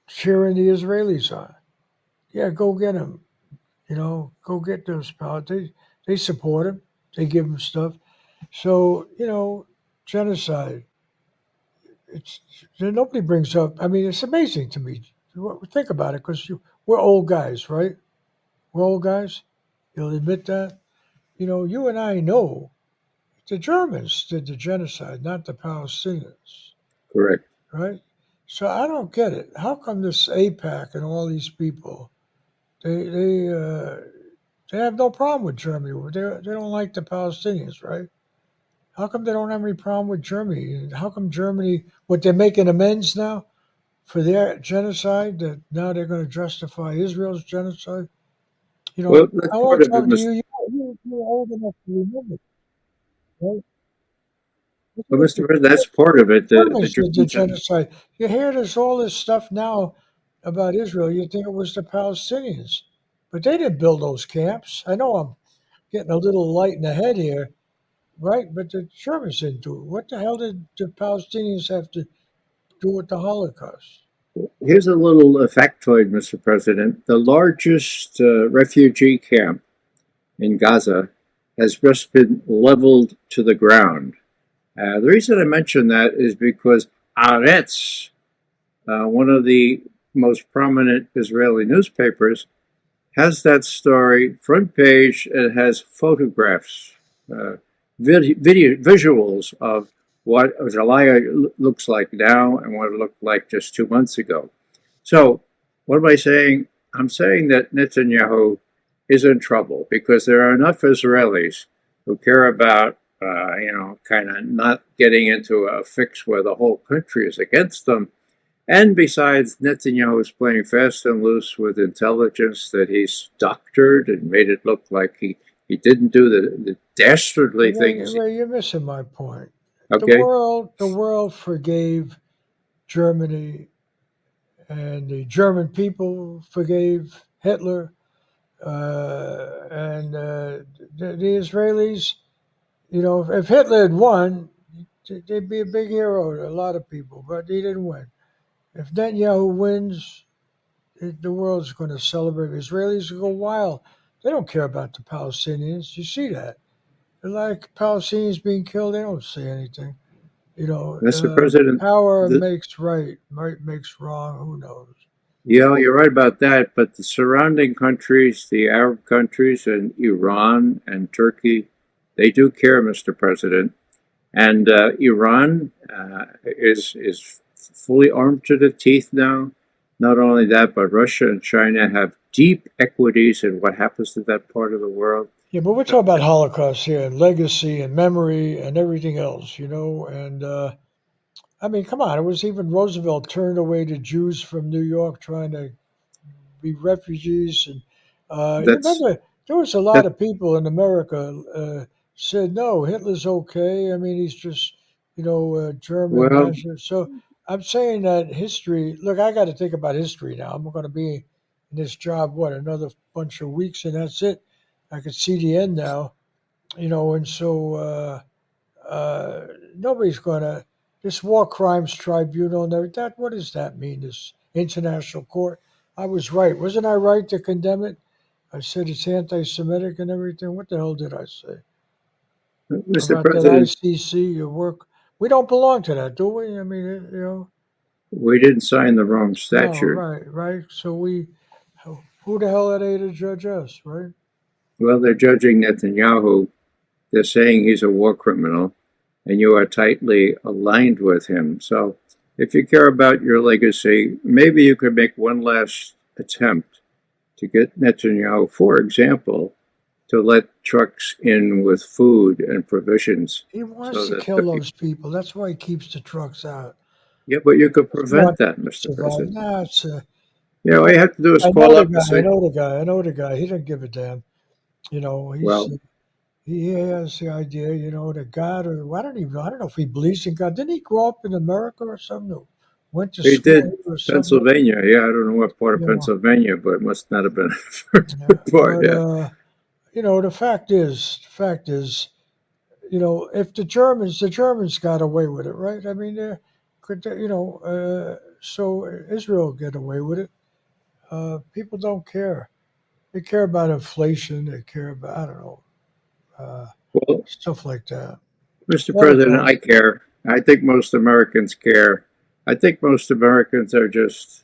Speaker 2: cheering the Israelis on. Yeah, go get them. Go get those pals. They support them. They give them stuff. So genocide. It's nobody brings up. I mean, it's amazing to me. Think about it, because we're old guys, right? We're old guys. You'll admit that. You and I know the Germans did the genocide, not the Palestinians,
Speaker 3: Correct.
Speaker 2: right? So I don't get it. How come this APAC and all these people they they uh, they have no problem with Germany? They don't like the Palestinians, right? How come they don't have any problem with Germany? And how come Germany? What, they're making amends now for their genocide? That now they're going to justify Israel's genocide?
Speaker 3: Well, that's
Speaker 2: I
Speaker 3: part
Speaker 2: won't
Speaker 3: of it,
Speaker 2: talk to
Speaker 3: Mr.
Speaker 2: you. You're old enough to remember, right?
Speaker 3: Well,
Speaker 2: Look,
Speaker 3: Mr. President, that's part of it. The
Speaker 2: Germans did the
Speaker 3: Germans,
Speaker 2: genocide. You hear there's all this stuff now about Israel. You think it was the Palestinians, but they didn't build those camps. I know I'm getting a little light in the head here, right? But the Germans didn't do it. What the hell did the Palestinians have to do with the Holocaust?
Speaker 3: here's a little factoid, Mr. President. The largest refugee camp in Gaza has just been leveled to the ground. The reason I mention that is because Haaretz, one of the most prominent Israeli newspapers, has that story front page. It has photographs, uh, visuals of what Jalaya looks like now and what it looked like just 2 months ago. So, what am I saying? I'm saying that Netanyahu is in trouble because there are enough Israelis who care about, kind of not getting into a fix where the whole country is against them. And besides, Netanyahu is playing fast and loose with intelligence that he's doctored and made it look like he didn't do the dastardly things.
Speaker 2: Ray, you're missing my point.
Speaker 3: Okay,
Speaker 2: The world forgave Germany, and the German people forgave Hitler, and the Israelis. You know, if Hitler had won, they'd be a big hero to a lot of people, but he didn't win. If Netanyahu wins, the world's going to celebrate. Israelis will go wild. They don't care about the Palestinians. You see that. A lot of Palestinians being killed, they don't say anything. You know,
Speaker 3: Mr. President,
Speaker 2: power
Speaker 3: the,
Speaker 2: makes right, right makes wrong. Who knows?
Speaker 3: yeah, you're right about that. But the surrounding countries, the Arab countries, and Iran and Turkey, they do care, Mr. President. And Iran is fully armed to the teeth now. Not only that, but Russia and China have deep equities in what happens to that part of the world.
Speaker 2: Yeah, but we're talking about Holocaust here, and legacy, and memory, and everything else. You know, and I mean, come on, it was even Roosevelt turned away the Jews from New York, trying to be refugees. And you
Speaker 3: That's
Speaker 2: remember there was a lot
Speaker 3: that.
Speaker 2: of people in America said, no, Hitler's okay. I mean, he's just, German
Speaker 3: Well,
Speaker 2: nationalist. So I'm saying that history, look, I got to think about history now. I'm going to be in this job, what, another bunch of weeks, and that's it. I could see the end now, and so nobody's going to, this war crimes tribunal, what does that mean, this international court? I was right. Wasn't I right to condemn it? I said it's anti-Semitic and everything. What the hell did I say
Speaker 3: Mr.
Speaker 2: about that
Speaker 3: President,
Speaker 2: ICC? Your work. We don't belong to that, do we? I mean,
Speaker 3: we didn't sign the Rome
Speaker 2: no,
Speaker 3: Statute.
Speaker 2: right, right. So who the hell are they to judge us, right?
Speaker 3: Well, they're judging Netanyahu. They're saying he's a war criminal, and you are tightly aligned with him. So, if you care about your legacy, maybe you could make one last attempt to get Netanyahu, for example, to let trucks in with food and provisions
Speaker 2: He wants
Speaker 3: so
Speaker 2: to
Speaker 3: that the
Speaker 2: kill
Speaker 3: people.
Speaker 2: those people. That's why he keeps the trucks out.
Speaker 3: Yeah, but you could
Speaker 2: He doesn't want
Speaker 3: prevent that,
Speaker 2: them to
Speaker 3: Mr.
Speaker 2: survive.
Speaker 3: President.
Speaker 2: Nah, it's
Speaker 3: You know, all you have to do is
Speaker 2: I know
Speaker 3: call
Speaker 2: the
Speaker 3: up and
Speaker 2: guy. I
Speaker 3: say,
Speaker 2: know the guy. I know the guy. He doesn't give a damn.
Speaker 3: well,
Speaker 2: He has the idea, that God, or I don't even know. I don't know if he believes in God. Didn't he grow up in America or something? Or went to
Speaker 3: he
Speaker 2: school
Speaker 3: did
Speaker 2: here or something?
Speaker 3: Pennsylvania. Yeah, I don't know what part of
Speaker 2: You know,
Speaker 3: Pennsylvania, but it must not have been a very
Speaker 2: yeah.
Speaker 3: good part.
Speaker 2: But
Speaker 3: Yeah.
Speaker 2: the fact is, if the Germans got away with it, right? I mean, so Israel get away with it. People don't care. They care about inflation. They care about, I don't know, uh,
Speaker 3: Well,
Speaker 2: stuff like that.
Speaker 3: Mr. President,
Speaker 2: Holocaust.
Speaker 3: I care. I think most Americans care. I think most Americans are just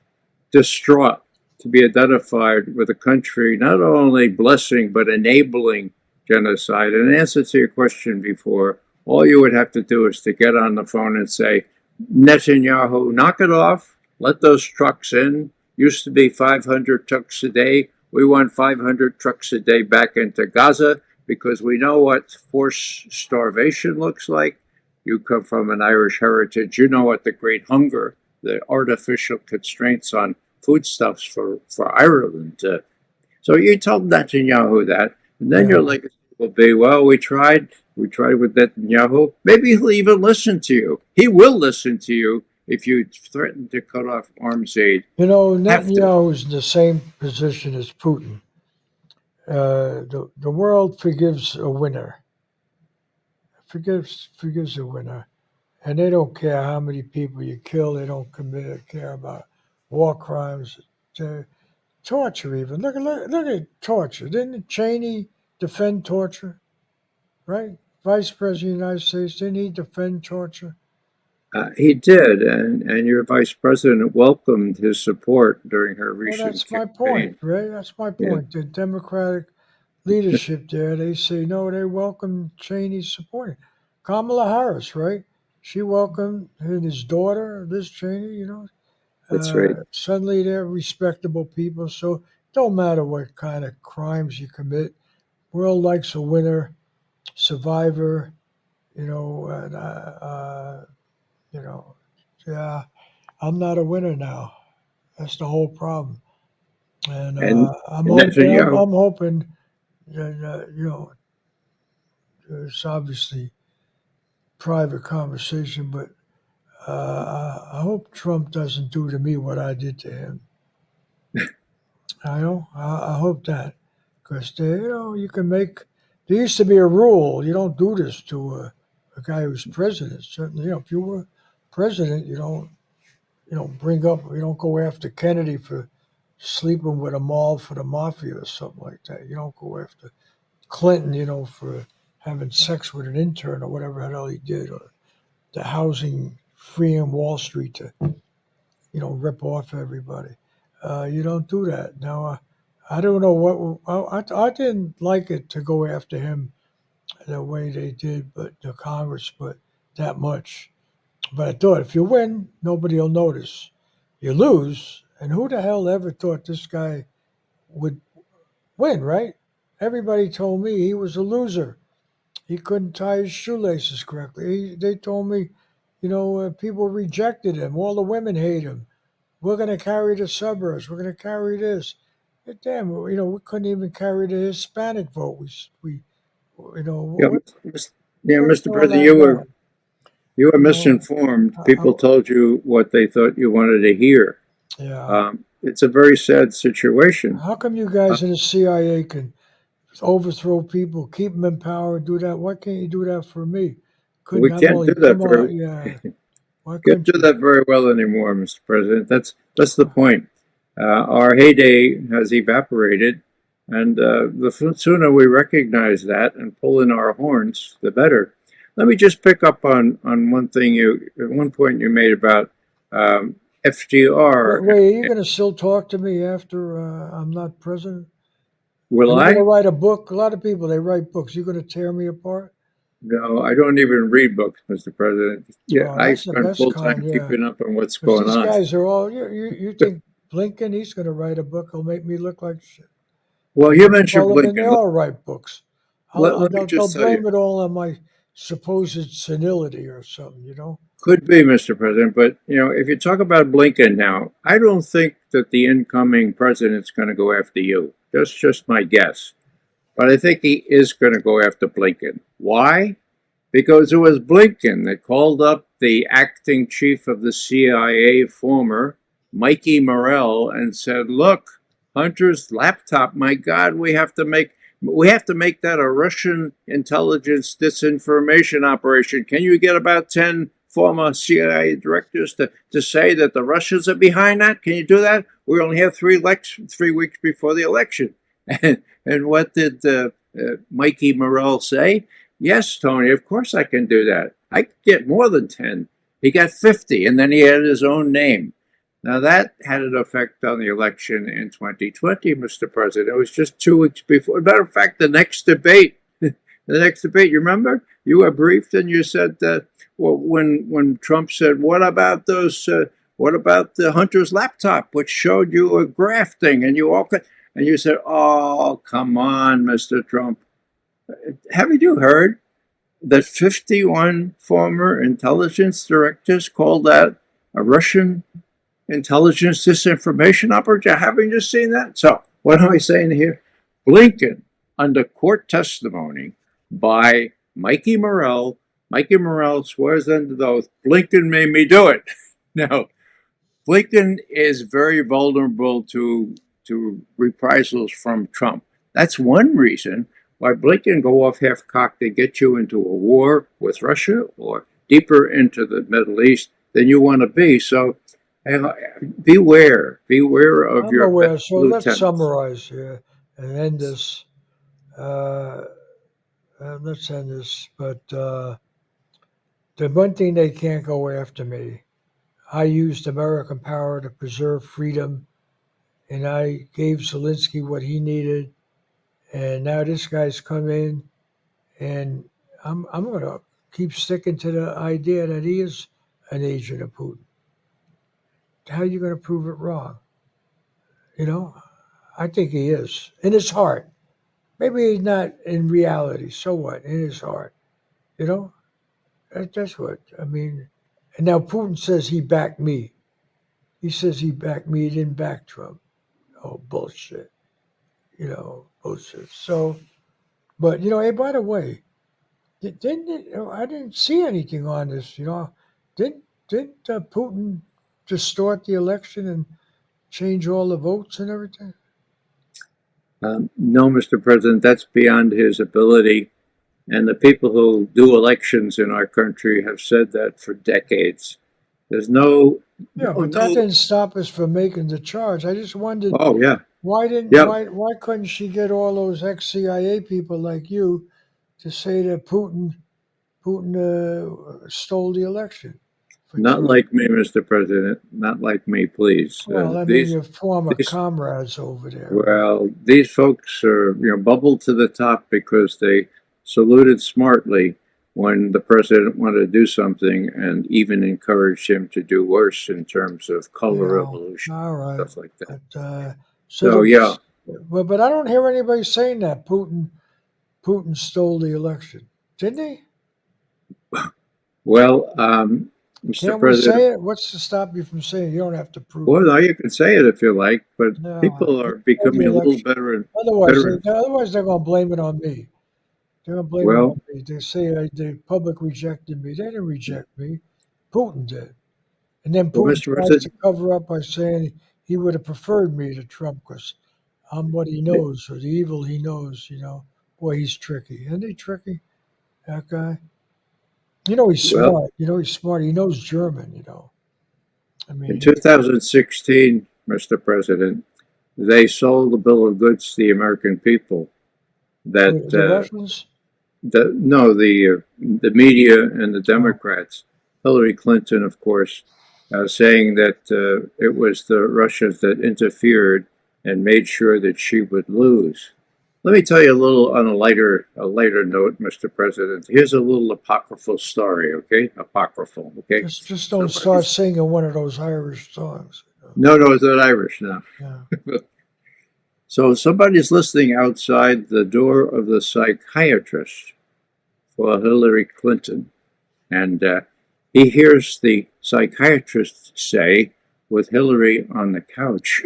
Speaker 3: distraught to be identified with a country not only blessing but enabling genocide. In answer to your question before, all you would have to do is to get on the phone and say, Netanyahu, knock it off. Let those trucks in. Used to be 500 trucks a day. We want 500 trucks a day back into Gaza because we know what forced starvation looks like. You come from an Irish heritage. You know what the great hunger, the artificial constraints on foodstuffs for Ireland. So you told Netanyahu that, and then your
Speaker 2: Yeah.
Speaker 3: legacy will be, well, we tried with Netanyahu. Maybe he'll even listen to you. He will listen to you if you threaten to cut off arms aid. Have to.
Speaker 2: Netanyahu is in the same position as Putin. The world forgives a winner, forgives a winner, and they don't care how many people you kill. They don't care about war crimes, to torture even. Look at torture. Didn't Cheney defend torture? Right, Vice President of the United States, didn't he defend torture?
Speaker 3: He did, and your vice president welcomed his support during her
Speaker 2: Well,
Speaker 3: recent
Speaker 2: that's my point,
Speaker 3: campaign.
Speaker 2: Ray. That's my
Speaker 3: Yeah,
Speaker 2: point. The Democratic leadership there, they say no, they welcome Cheney's support. Kamala Harris, right? She welcomed his daughter, Liz Cheney,
Speaker 3: that's right.
Speaker 2: suddenly they're respectable people. So it don't matter what kind of crimes you commit. World likes a winner, survivor, and, you know, yeah. I'm not a winner now. That's the whole problem. And
Speaker 3: And
Speaker 2: I'm hoping.
Speaker 3: Netanyahu,
Speaker 2: I'm hoping that it's obviously private conversation, but I hope Trump doesn't do to me what I did to him. I hope that, because you can make. There used to be a rule: you don't do this to a guy who's president. Certainly, if you were president, you don't go after Kennedy for sleeping with a mall for the mafia or something like that. You don't go after Clinton, for having sex with an intern or whatever the hell he did, or the housing freeing Wall Street to, rip off everybody. You don't do that. Now, I don't know I didn't like it to go after him the way they did, but the Congress, but that much. But I thought if you win, nobody will notice. You lose, and who the hell ever thought this guy would win, right? Everybody told me he was a loser. He couldn't tie his shoelaces correctly. They told me, people rejected him. All the women hate him. We're going to carry the suburbs. We're going to carry this. Damn, we couldn't even carry the Hispanic vote.
Speaker 3: yeah,
Speaker 2: What,
Speaker 3: yeah,
Speaker 2: where's
Speaker 3: Mr.
Speaker 2: all
Speaker 3: President,
Speaker 2: that going?
Speaker 3: you were
Speaker 2: You know,
Speaker 3: misinformed.
Speaker 2: I,
Speaker 3: People told you what they thought you wanted to hear.
Speaker 2: yeah.
Speaker 3: It's a very sad situation.
Speaker 2: How come you
Speaker 3: Uh,
Speaker 2: guys in the CIA can overthrow people, keep them in power, do that? Why can't you do that for me? Couldn't
Speaker 3: we
Speaker 2: I've
Speaker 3: can't
Speaker 2: only
Speaker 3: do that
Speaker 2: come
Speaker 3: very
Speaker 2: on? Yeah. Why
Speaker 3: can't
Speaker 2: couldn't
Speaker 3: do
Speaker 2: you?
Speaker 3: that very well anymore, Mr. President. That's the point. Our heyday has evaporated, and the sooner we recognize that and pull in our horns, the better. Let me just pick up on one thing one point you made about FDR.
Speaker 2: Wait, are you going to still talk to me after I'm not president? Are
Speaker 3: Will
Speaker 2: you going to
Speaker 3: I?
Speaker 2: write a book? A lot of people, they write books. You going to tear me apart?
Speaker 3: No, I don't even read books, Mr. President. Yeah,
Speaker 2: Oh,
Speaker 3: I
Speaker 2: that's the
Speaker 3: spend
Speaker 2: best
Speaker 3: full
Speaker 2: kind,
Speaker 3: time
Speaker 2: yeah.
Speaker 3: keeping up on what's
Speaker 2: Because
Speaker 3: going
Speaker 2: these
Speaker 3: on.
Speaker 2: guys are all, you think Blinken, he's going to write a book. He'll make me look like shit.
Speaker 3: Well, you
Speaker 2: Rick
Speaker 3: mentioned
Speaker 2: Sullivan, they
Speaker 3: Blinken.
Speaker 2: all write books.
Speaker 3: Let me
Speaker 2: They'll
Speaker 3: just tell you.
Speaker 2: blame it all on my supposed senility or something.
Speaker 3: Could be, Mr. President, but if you talk about Blinken now, I don't think that the incoming president's going to go after you. That's just my guess. But I think he is going to go after Blinken. Why? Because it was Blinken that called up the acting chief of the CIA, former Mikey Morell, and said, "Look, Hunter's laptop. My God, we have to make that a Russian intelligence disinformation operation. Can you get about 10 former CIA directors to say that the Russians are behind that? Can you do that? We only have 3 weeks before the election." And what did Mikey Morell say? "Yes, Tony, of course I can do that. I can get more than 10. He got 50, and then he added his own name. Now, that had an effect on the election in 2020, Mr. President. It was just 2 weeks before. As a matter of fact, the next debate, you remember? You were briefed and you said that, well, when Trump said, what about the Hunter's laptop, which showed you a grafting, and you said, "Oh, come on, Mr. Trump. Haven't you heard that 51 former intelligence directors called that a Russian intelligence disinformation operation? Haven't you seen that?" So, what am I saying here? Blinken, under court testimony by Mikey Morell, Mikey Morell swears under the oath, "Blinken made me do it." Now, Blinken is very vulnerable to reprisals from Trump. That's one reason why Blinken go off half-cocked and get you into a war with Russia or deeper into the Middle East than you want to be. So beware of
Speaker 2: I'm
Speaker 3: your
Speaker 2: aware. So let's
Speaker 3: lieutenants.
Speaker 2: summarize here and end this. Uh, let's end this. But the one thing they can't go after me. I used American power to preserve freedom, and I gave Zelensky what he needed. And now this guy's come in, and I'm going to keep sticking to the idea that he is an agent of Putin. How are you going to prove it wrong? You know, I think he is in his heart. Maybe he's not in reality. So what? In his heart, that's what I mean. And now Putin says he backed me. He says he backed me. He didn't back Trump. Oh, bullshit. Bullshit. So, but hey, by the way, didn't it? I didn't see anything on this. Didn't Putin distort the election and change all the votes and everything?
Speaker 3: No, Mr. President, that's beyond his ability. And the people who do elections in our country have said that for decades. There's no,
Speaker 2: Yeah,
Speaker 3: no,
Speaker 2: but that
Speaker 3: no.
Speaker 2: didn't stop us from making the charge. I just wondered
Speaker 3: Oh, yeah.
Speaker 2: why didn't
Speaker 3: Yep.
Speaker 2: why couldn't she get all those ex-CIA people like you to say that Putin stole the election for
Speaker 3: Not
Speaker 2: Trump?
Speaker 3: like me, Mr. President. Not like me, please.
Speaker 2: Well, I mean, your former
Speaker 3: These,
Speaker 2: comrades over there, right?
Speaker 3: well, these folks are, bubbled to the top because they saluted smartly when the president wanted to do something and even encouraged him to do worse in terms of color revolution,
Speaker 2: All right.
Speaker 3: stuff like that.
Speaker 2: But
Speaker 3: So, yeah.
Speaker 2: But I don't hear anybody saying that Putin stole the election, didn't he?
Speaker 3: Well, Mr.
Speaker 2: Can't we
Speaker 3: President,
Speaker 2: say it? What's to stop you from saying it? You don't have to prove
Speaker 3: well,
Speaker 2: it.
Speaker 3: now you can say it if you like, but
Speaker 2: No,
Speaker 3: people
Speaker 2: he
Speaker 3: are
Speaker 2: stole the
Speaker 3: becoming a little
Speaker 2: election.
Speaker 3: better and
Speaker 2: Otherwise,
Speaker 3: better.
Speaker 2: they're going to blame it on me. They're going to blame it
Speaker 3: Well,
Speaker 2: on me. They say the public rejected me. They didn't reject me. Putin did. And then
Speaker 3: well,
Speaker 2: Putin
Speaker 3: Mr.
Speaker 2: tries to
Speaker 3: President,
Speaker 2: cover up by saying he would have preferred me to Trump because I'm what he knows or the evil he knows. Boy, he's tricky. Isn't he tricky, that guy? He's
Speaker 3: well,
Speaker 2: smart. He's smart. He knows German. I
Speaker 3: in
Speaker 2: mean,
Speaker 3: 2016, Mr. President, they sold a bill of goods to the American people that
Speaker 2: the Russians?
Speaker 3: the media and the
Speaker 2: Oh,
Speaker 3: Democrats, Hillary Clinton, of course, saying that it was the Russians that interfered and made sure that she would lose. Let me tell you a little on a lighter note, Mr. President. Here's a little apocryphal story, okay? Apocryphal, okay?
Speaker 2: just don't start singing one of those Irish songs.
Speaker 3: No, it's not Irish now.
Speaker 2: Yeah.
Speaker 3: So somebody's listening outside the door of the psychiatrist for Hillary Clinton, and he hears the psychiatrist say, with Hillary on the couch,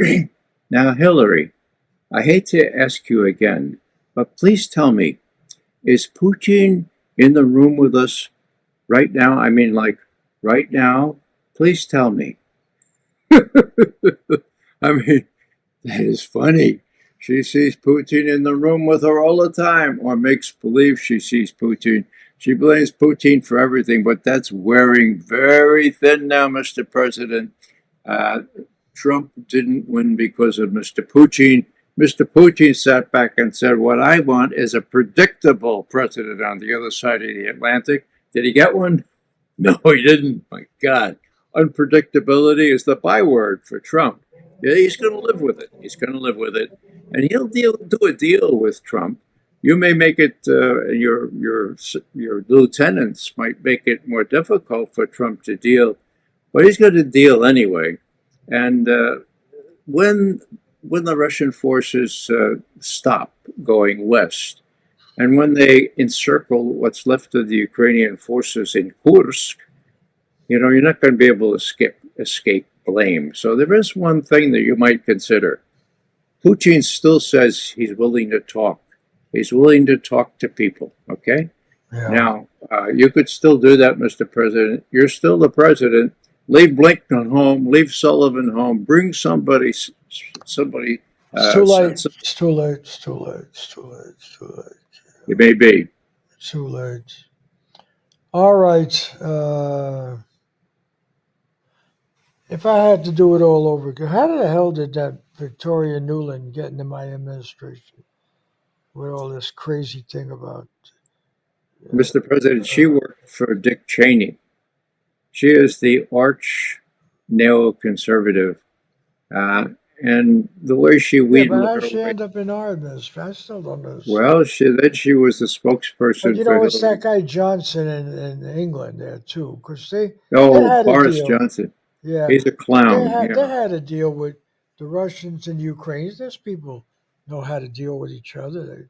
Speaker 3: "Now, Hillary, I hate to ask you again, but please tell me, is Putin in the room with us right now? I mean, like, right now? Please tell me." I mean, that is funny. She sees Putin in the room with her all the time, or makes believe she sees Putin. She blames Putin for everything, but that's wearing very thin now, Mr. President. Trump didn't win because of Mr. Putin. Mr. Putin sat back and said, "What I want is a predictable president on the other side of the Atlantic." Did he get one? No, he didn't. My God. Unpredictability is the byword for Trump. Yeah, he's going to live with it. He's going to live with it. And he'll do a deal with Trump. You may make it, your lieutenants might make it more difficult for Trump to deal, but he's going to deal anyway. And when the Russian forces stop going west, and when they encircle what's left of the Ukrainian forces in Kursk, you're not going to be able to escape blame. So there is one thing that you might consider. Putin still says he's willing to talk. He's willing to talk to people, okay?
Speaker 2: Yeah.
Speaker 3: Now, you could still do that, Mr. President. You're still the president. Leave Blinken home. Leave Sullivan home. Bring somebody.
Speaker 2: It's too late. It's too late. It's too late. It's too late. It's too late.
Speaker 3: It may be.
Speaker 2: It's too late. All right. If I had to do it all over again, how the hell did that Victoria Nuland get into my administration with all this crazy thing about?
Speaker 3: Mr. President, she worked for Dick Cheney. She is the arch neoconservative. And the way she wheedled
Speaker 2: but how
Speaker 3: her
Speaker 2: she
Speaker 3: way.
Speaker 2: end up in our administration? I still don't understand.
Speaker 3: Well, she was the spokesperson for
Speaker 2: it's
Speaker 3: Hillary.
Speaker 2: that guy Johnson in England there too, because they
Speaker 3: Oh,
Speaker 2: had
Speaker 3: Boris
Speaker 2: a deal.
Speaker 3: Johnson.
Speaker 2: Yeah,
Speaker 3: He's a clown.
Speaker 2: they had a deal with the Russians and Ukrainians. These people know how to deal with each other.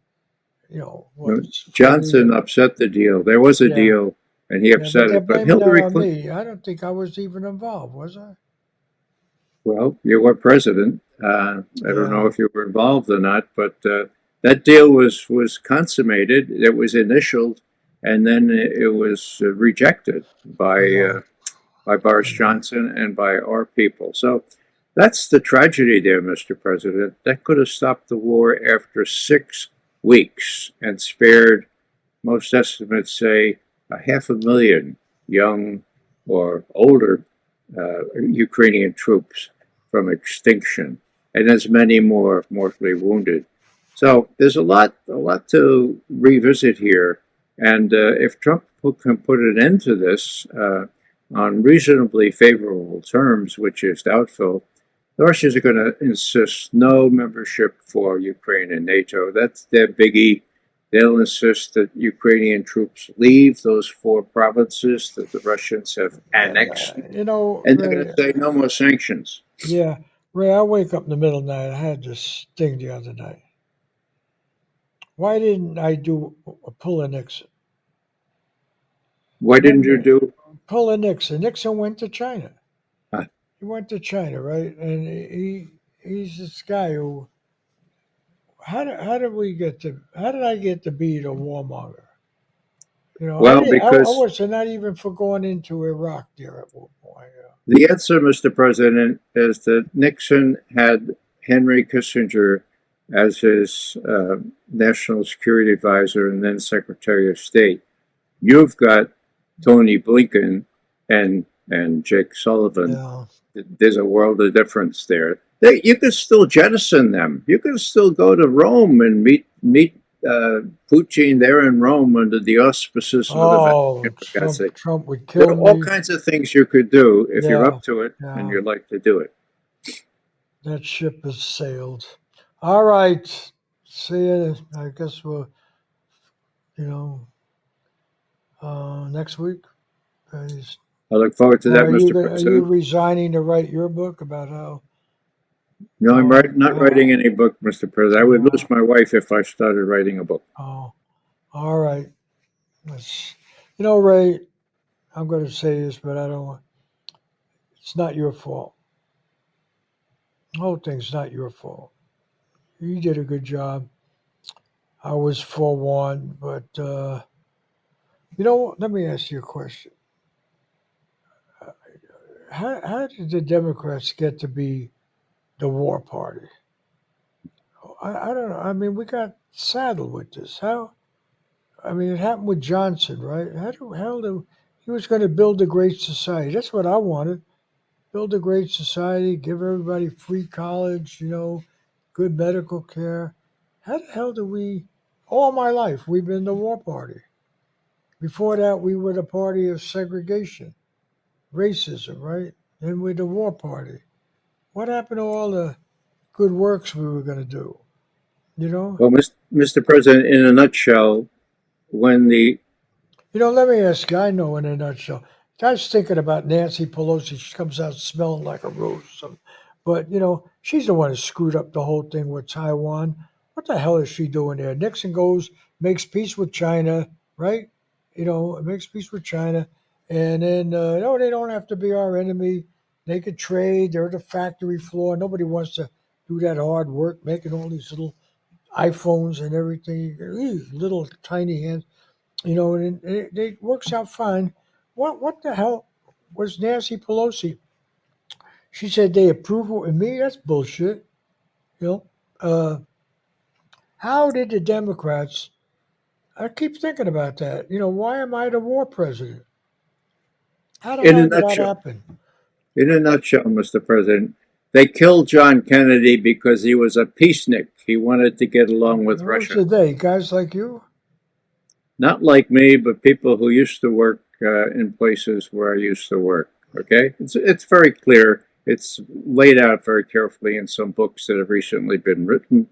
Speaker 3: Johnson upset the deal. There was a deal, and he upset
Speaker 2: but they're
Speaker 3: it. But
Speaker 2: blaming
Speaker 3: Hillary
Speaker 2: that on
Speaker 3: Clinton.
Speaker 2: me. I don't think I was even involved, was I?
Speaker 3: Well, you were president. I don't know
Speaker 2: Yeah.
Speaker 3: if you were involved or not, but that deal was consummated. It was initialed, and then it was rejected
Speaker 2: Yeah.
Speaker 3: by Boris Johnson and by our people. So that's the tragedy there, Mr. President. That could have stopped the war after 6 weeks and spared, most estimates say, 500,000 young or older Ukrainian troops from extinction, and as many more mortally wounded. So there's a lot to revisit here. And if Trump can put an end to this on reasonably favorable terms, which is doubtful, the Russians are going to insist no membership for Ukraine in NATO. That's their biggie. They'll insist that Ukrainian troops leave those 4 provinces that the Russians have annexed,
Speaker 2: You know,
Speaker 3: and they're going
Speaker 2: Ray,
Speaker 3: to say no more sanctions.
Speaker 2: yeah, Ray, I wake up in the middle of the night. I had this thing the other night. Why didn't I do a pull a Nixon?
Speaker 3: Why didn't you do?
Speaker 2: Pull a Nixon. Nixon went to China.
Speaker 3: Uh,
Speaker 2: He went to China, right? And he's this guy who. How did we get to? How did I get to be the warmonger? You know, I
Speaker 3: well,
Speaker 2: didn't. I
Speaker 3: because
Speaker 2: was not even for going into Iraq there at one point.
Speaker 3: the answer, Mr. President, is that Nixon had Henry Kissinger as his national security advisor and then Secretary of State. You've got Tony Blinken and Jake Sullivan.
Speaker 2: Yeah.
Speaker 3: There's a world of difference there. You could still jettison them. You could still go to Rome and meet Putin there in Rome under the auspices of the Vatican, for God's sake.
Speaker 2: Trump would
Speaker 3: There
Speaker 2: kill
Speaker 3: are all
Speaker 2: me.
Speaker 3: kinds of things you could do if you're
Speaker 2: Yeah,
Speaker 3: up to it and
Speaker 2: yeah.
Speaker 3: you'd like to do it.
Speaker 2: That ship has sailed. All right. See you. I guess we'll, you know, next week. Guys.
Speaker 3: I look forward to that,
Speaker 2: Are you
Speaker 3: Mr.
Speaker 2: are you
Speaker 3: President.
Speaker 2: resigning to write your book about how?
Speaker 3: No, I'm not
Speaker 2: how-
Speaker 3: writing any book, Mr. President. I would lose my wife if I started writing a book.
Speaker 2: Oh, all right. You know, Ray, I'm going to say this, but I don't want. It's not your fault. The whole thing's not your fault. You did a good job. I was forewarned, but you know, let me ask you a question. How did the Democrats get to be the war party? I don't know. I mean, we got saddled with this. How? I mean, it happened with Johnson, right? He was going to build a great society. That's what I wanted. Build a great society, give everybody free college, you know, good medical care. How the hell do we, all my life, we've been the war party. Before that, we were the party of segregation, racism, right? Then we're the war party. What happened to all the good works we were going to do? You know?
Speaker 3: Well, Mr. President, in a nutshell, when the
Speaker 2: You know, let me ask you, I know in a nutshell. I was thinking about Nancy Pelosi. She comes out smelling like a rose or something. But, you know, she's the one who screwed up the whole thing with Taiwan. What the hell is she doing there? Nixon goes, makes peace with China, right? You know, makes peace with China. And then, no, they don't have to be our enemy. They could trade. They're the factory floor. Nobody wants to do that hard work, making all these little iPhones and everything. Little tiny hands. You know, and it works out fine. What the hell was Nancy Pelosi? She said they approve of me. That's bullshit. You know, how did the Democrats? I keep thinking about that. You know, why am I the war president? How the
Speaker 3: in
Speaker 2: hell
Speaker 3: a
Speaker 2: did that
Speaker 3: nutshell,
Speaker 2: happen?
Speaker 3: Mr. President, they killed John Kennedy because he was a peacenik. He wanted to get along with
Speaker 2: Those
Speaker 3: Russia.
Speaker 2: are they guys like you?
Speaker 3: Not like me, but people who used to work in places where I used to work. Okay, it's very clear. It's laid out very carefully in some books that have recently been written.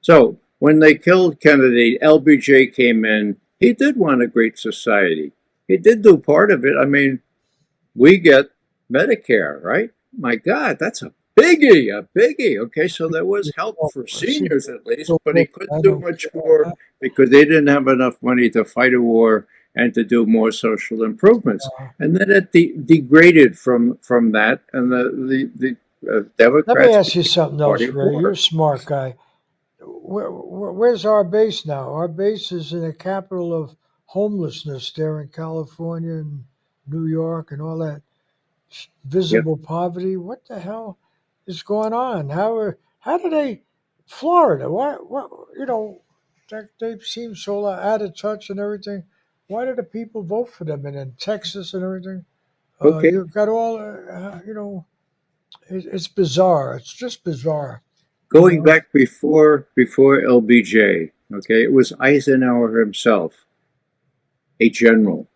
Speaker 3: So when they killed Kennedy, LBJ came in. He did want a great society. He did do part of it. I mean, we get Medicare, right? My God, that's a biggie, a biggie. Okay, so there was help for seniors at least, but he couldn't do much more because they didn't have enough money to fight a war and to do more social improvements. And then it degraded from that, and
Speaker 2: Let me
Speaker 3: Democrats
Speaker 2: ask you something
Speaker 3: party
Speaker 2: else,
Speaker 3: of
Speaker 2: Ray. You're
Speaker 3: war.
Speaker 2: a smart guy. Where's our base now? Our base is in the capital of homelessness there in California and New York and all that
Speaker 3: Yep.
Speaker 2: visible poverty. What the hell is going on? How do they Florida? What they seem so out of touch and everything. Why do the people vote for them? And in Texas and everything,
Speaker 3: Okay.
Speaker 2: you've got all it's bizarre. It's just bizarre. You
Speaker 3: Going
Speaker 2: know,
Speaker 3: back before LBJ, okay, it was Eisenhower himself, a general,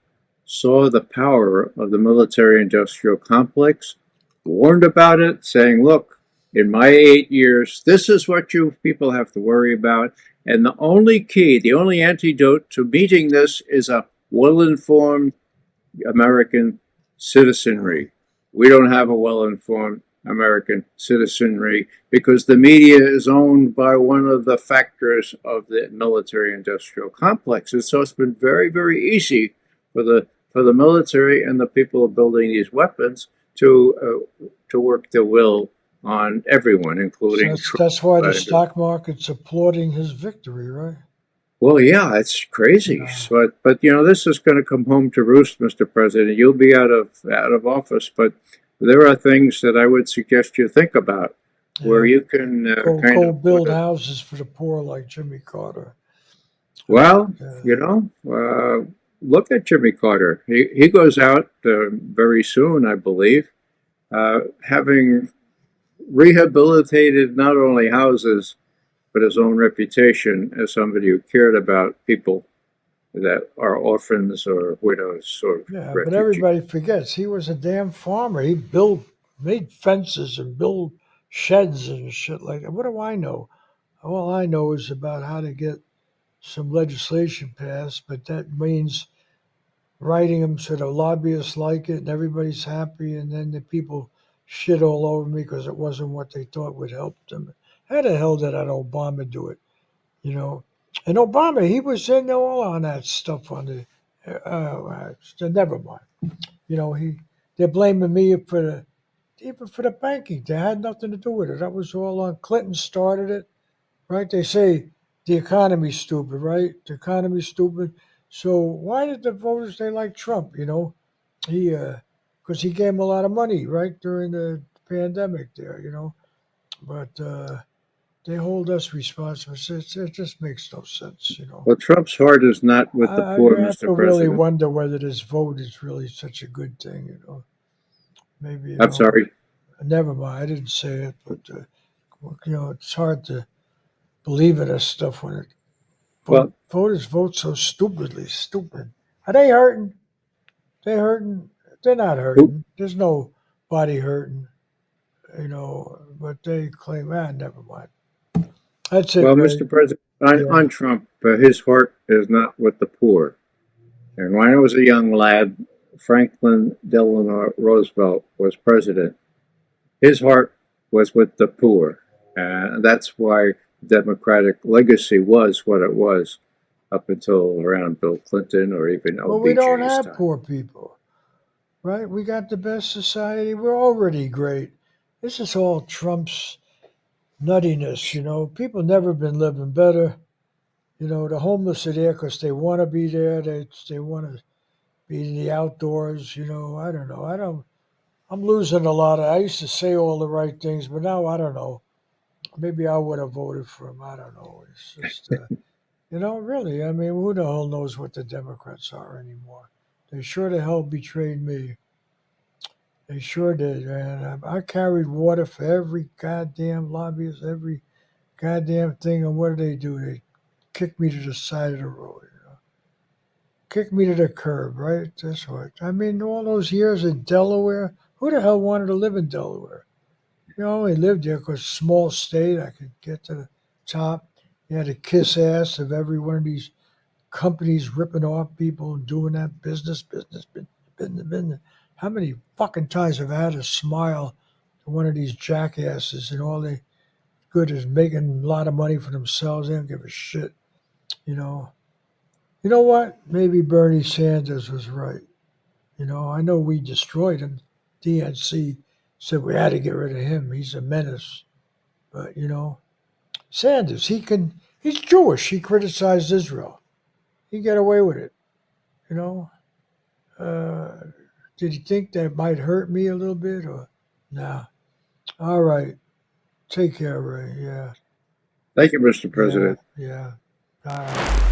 Speaker 3: saw the power of the military-industrial complex, warned about it, saying, "Look, in my 8 years, this is what you people have to worry about, and the only key, the only antidote to meeting this is a well-informed American citizenry. We don't have a well-informed American citizenry because the media is owned by one of the factors of the military-industrial complex. And so it's been very, very easy for the military and the people building these weapons to work their will on everyone,
Speaker 2: so
Speaker 3: including
Speaker 2: that's
Speaker 3: Trump.
Speaker 2: that's why the stock market's applauding his victory, right?
Speaker 3: Well, yeah, it's crazy.
Speaker 2: Yeah.
Speaker 3: But this is going to come home to roost, Mr. President. You'll be out of office, but there are things that I would suggest you think about, where
Speaker 2: Yeah,
Speaker 3: you can kind
Speaker 2: go
Speaker 3: of put
Speaker 2: build
Speaker 3: a
Speaker 2: houses for the poor like Jimmy Carter. Uh,
Speaker 3: well,
Speaker 2: uh,
Speaker 3: look at Jimmy Carter. He goes out very soon, I believe, having rehabilitated not only houses but his own reputation as somebody who cared about people that are orphans or widows or
Speaker 2: yeah, but
Speaker 3: refugees.
Speaker 2: everybody forgets he was a damn farmer. Made fences and built sheds and shit like that. What do I know? All I know is about how to get some legislation passed, but that means writing them so the lobbyists like it and everybody's happy, and then the people shit all over me because it wasn't what they thought would help them. How the hell did that Obama do it? You know, and Obama, he was in all on that stuff on the. Never mind. They're blaming me for the even for the banking. They had nothing to do with it. That was all on Clinton started it, right? They say the economy's stupid, right? The economy's stupid. So why did the voters they like Trump? He because he gave them a lot of money, right, during the pandemic there. But they hold us responsible. It just makes no sense.
Speaker 3: Well, Trump's heart is not with the
Speaker 2: You
Speaker 3: poor,
Speaker 2: have
Speaker 3: Mr.
Speaker 2: to really
Speaker 3: President.
Speaker 2: wonder whether this vote is really such a good thing. Maybe,
Speaker 3: I'm sorry.
Speaker 2: never mind. I didn't say it, but, it's hard to believe in this stuff when
Speaker 3: Well,
Speaker 2: voters vote so stupidly. Stupid. Are they hurting? They hurting? They're not
Speaker 3: who-
Speaker 2: hurting. There's nobody hurting, but they claim, never mind. That's it,
Speaker 3: well,
Speaker 2: Ray.
Speaker 3: Mr. President, on
Speaker 2: Yeah.
Speaker 3: Trump, his heart is not with the poor. And when I was a young lad, Franklin Delano Roosevelt was president. His heart was with the poor. And that's why Democratic legacy was what it was up until around Bill Clinton or even
Speaker 2: Well, we don't
Speaker 3: LBJ's
Speaker 2: have
Speaker 3: time.
Speaker 2: poor people, right? We got the best society. We're already great. This is all Trump's nuttiness. People never been living better. The homeless are there because they want to be there. They want to be in the outdoors. I don't know. I'm losing a lot. I used to say all the right things, but now I don't know. Maybe I would have voted for him. I don't know. It's just, really. I mean, who the hell knows what the Democrats are anymore? They sure the hell betrayed me. They sure did, man. I carried water for every goddamn lobbyist, every goddamn thing. And what do? They kick me to the side of the road. Kick me to the curb, right? That's what. I mean, all those years in Delaware, who the hell wanted to live in Delaware? I only lived there because small state. I could get to the top. You had to kiss ass of every one of these companies ripping off people and doing that business. How many fucking times have I had to smile to one of these jackasses and all they good is making a lot of money for themselves? They don't give a shit, you know. You know what? Maybe Bernie Sanders was right. I know we destroyed him. DNC said we had to get rid of him. He's a menace. But Sanders, he's Jewish. He criticized Israel. He got away with it. Did he think that might hurt me a little bit or nah? All right. Take care, Ray. Yeah.
Speaker 3: Thank you, Mr. President.
Speaker 2: Yeah. All right.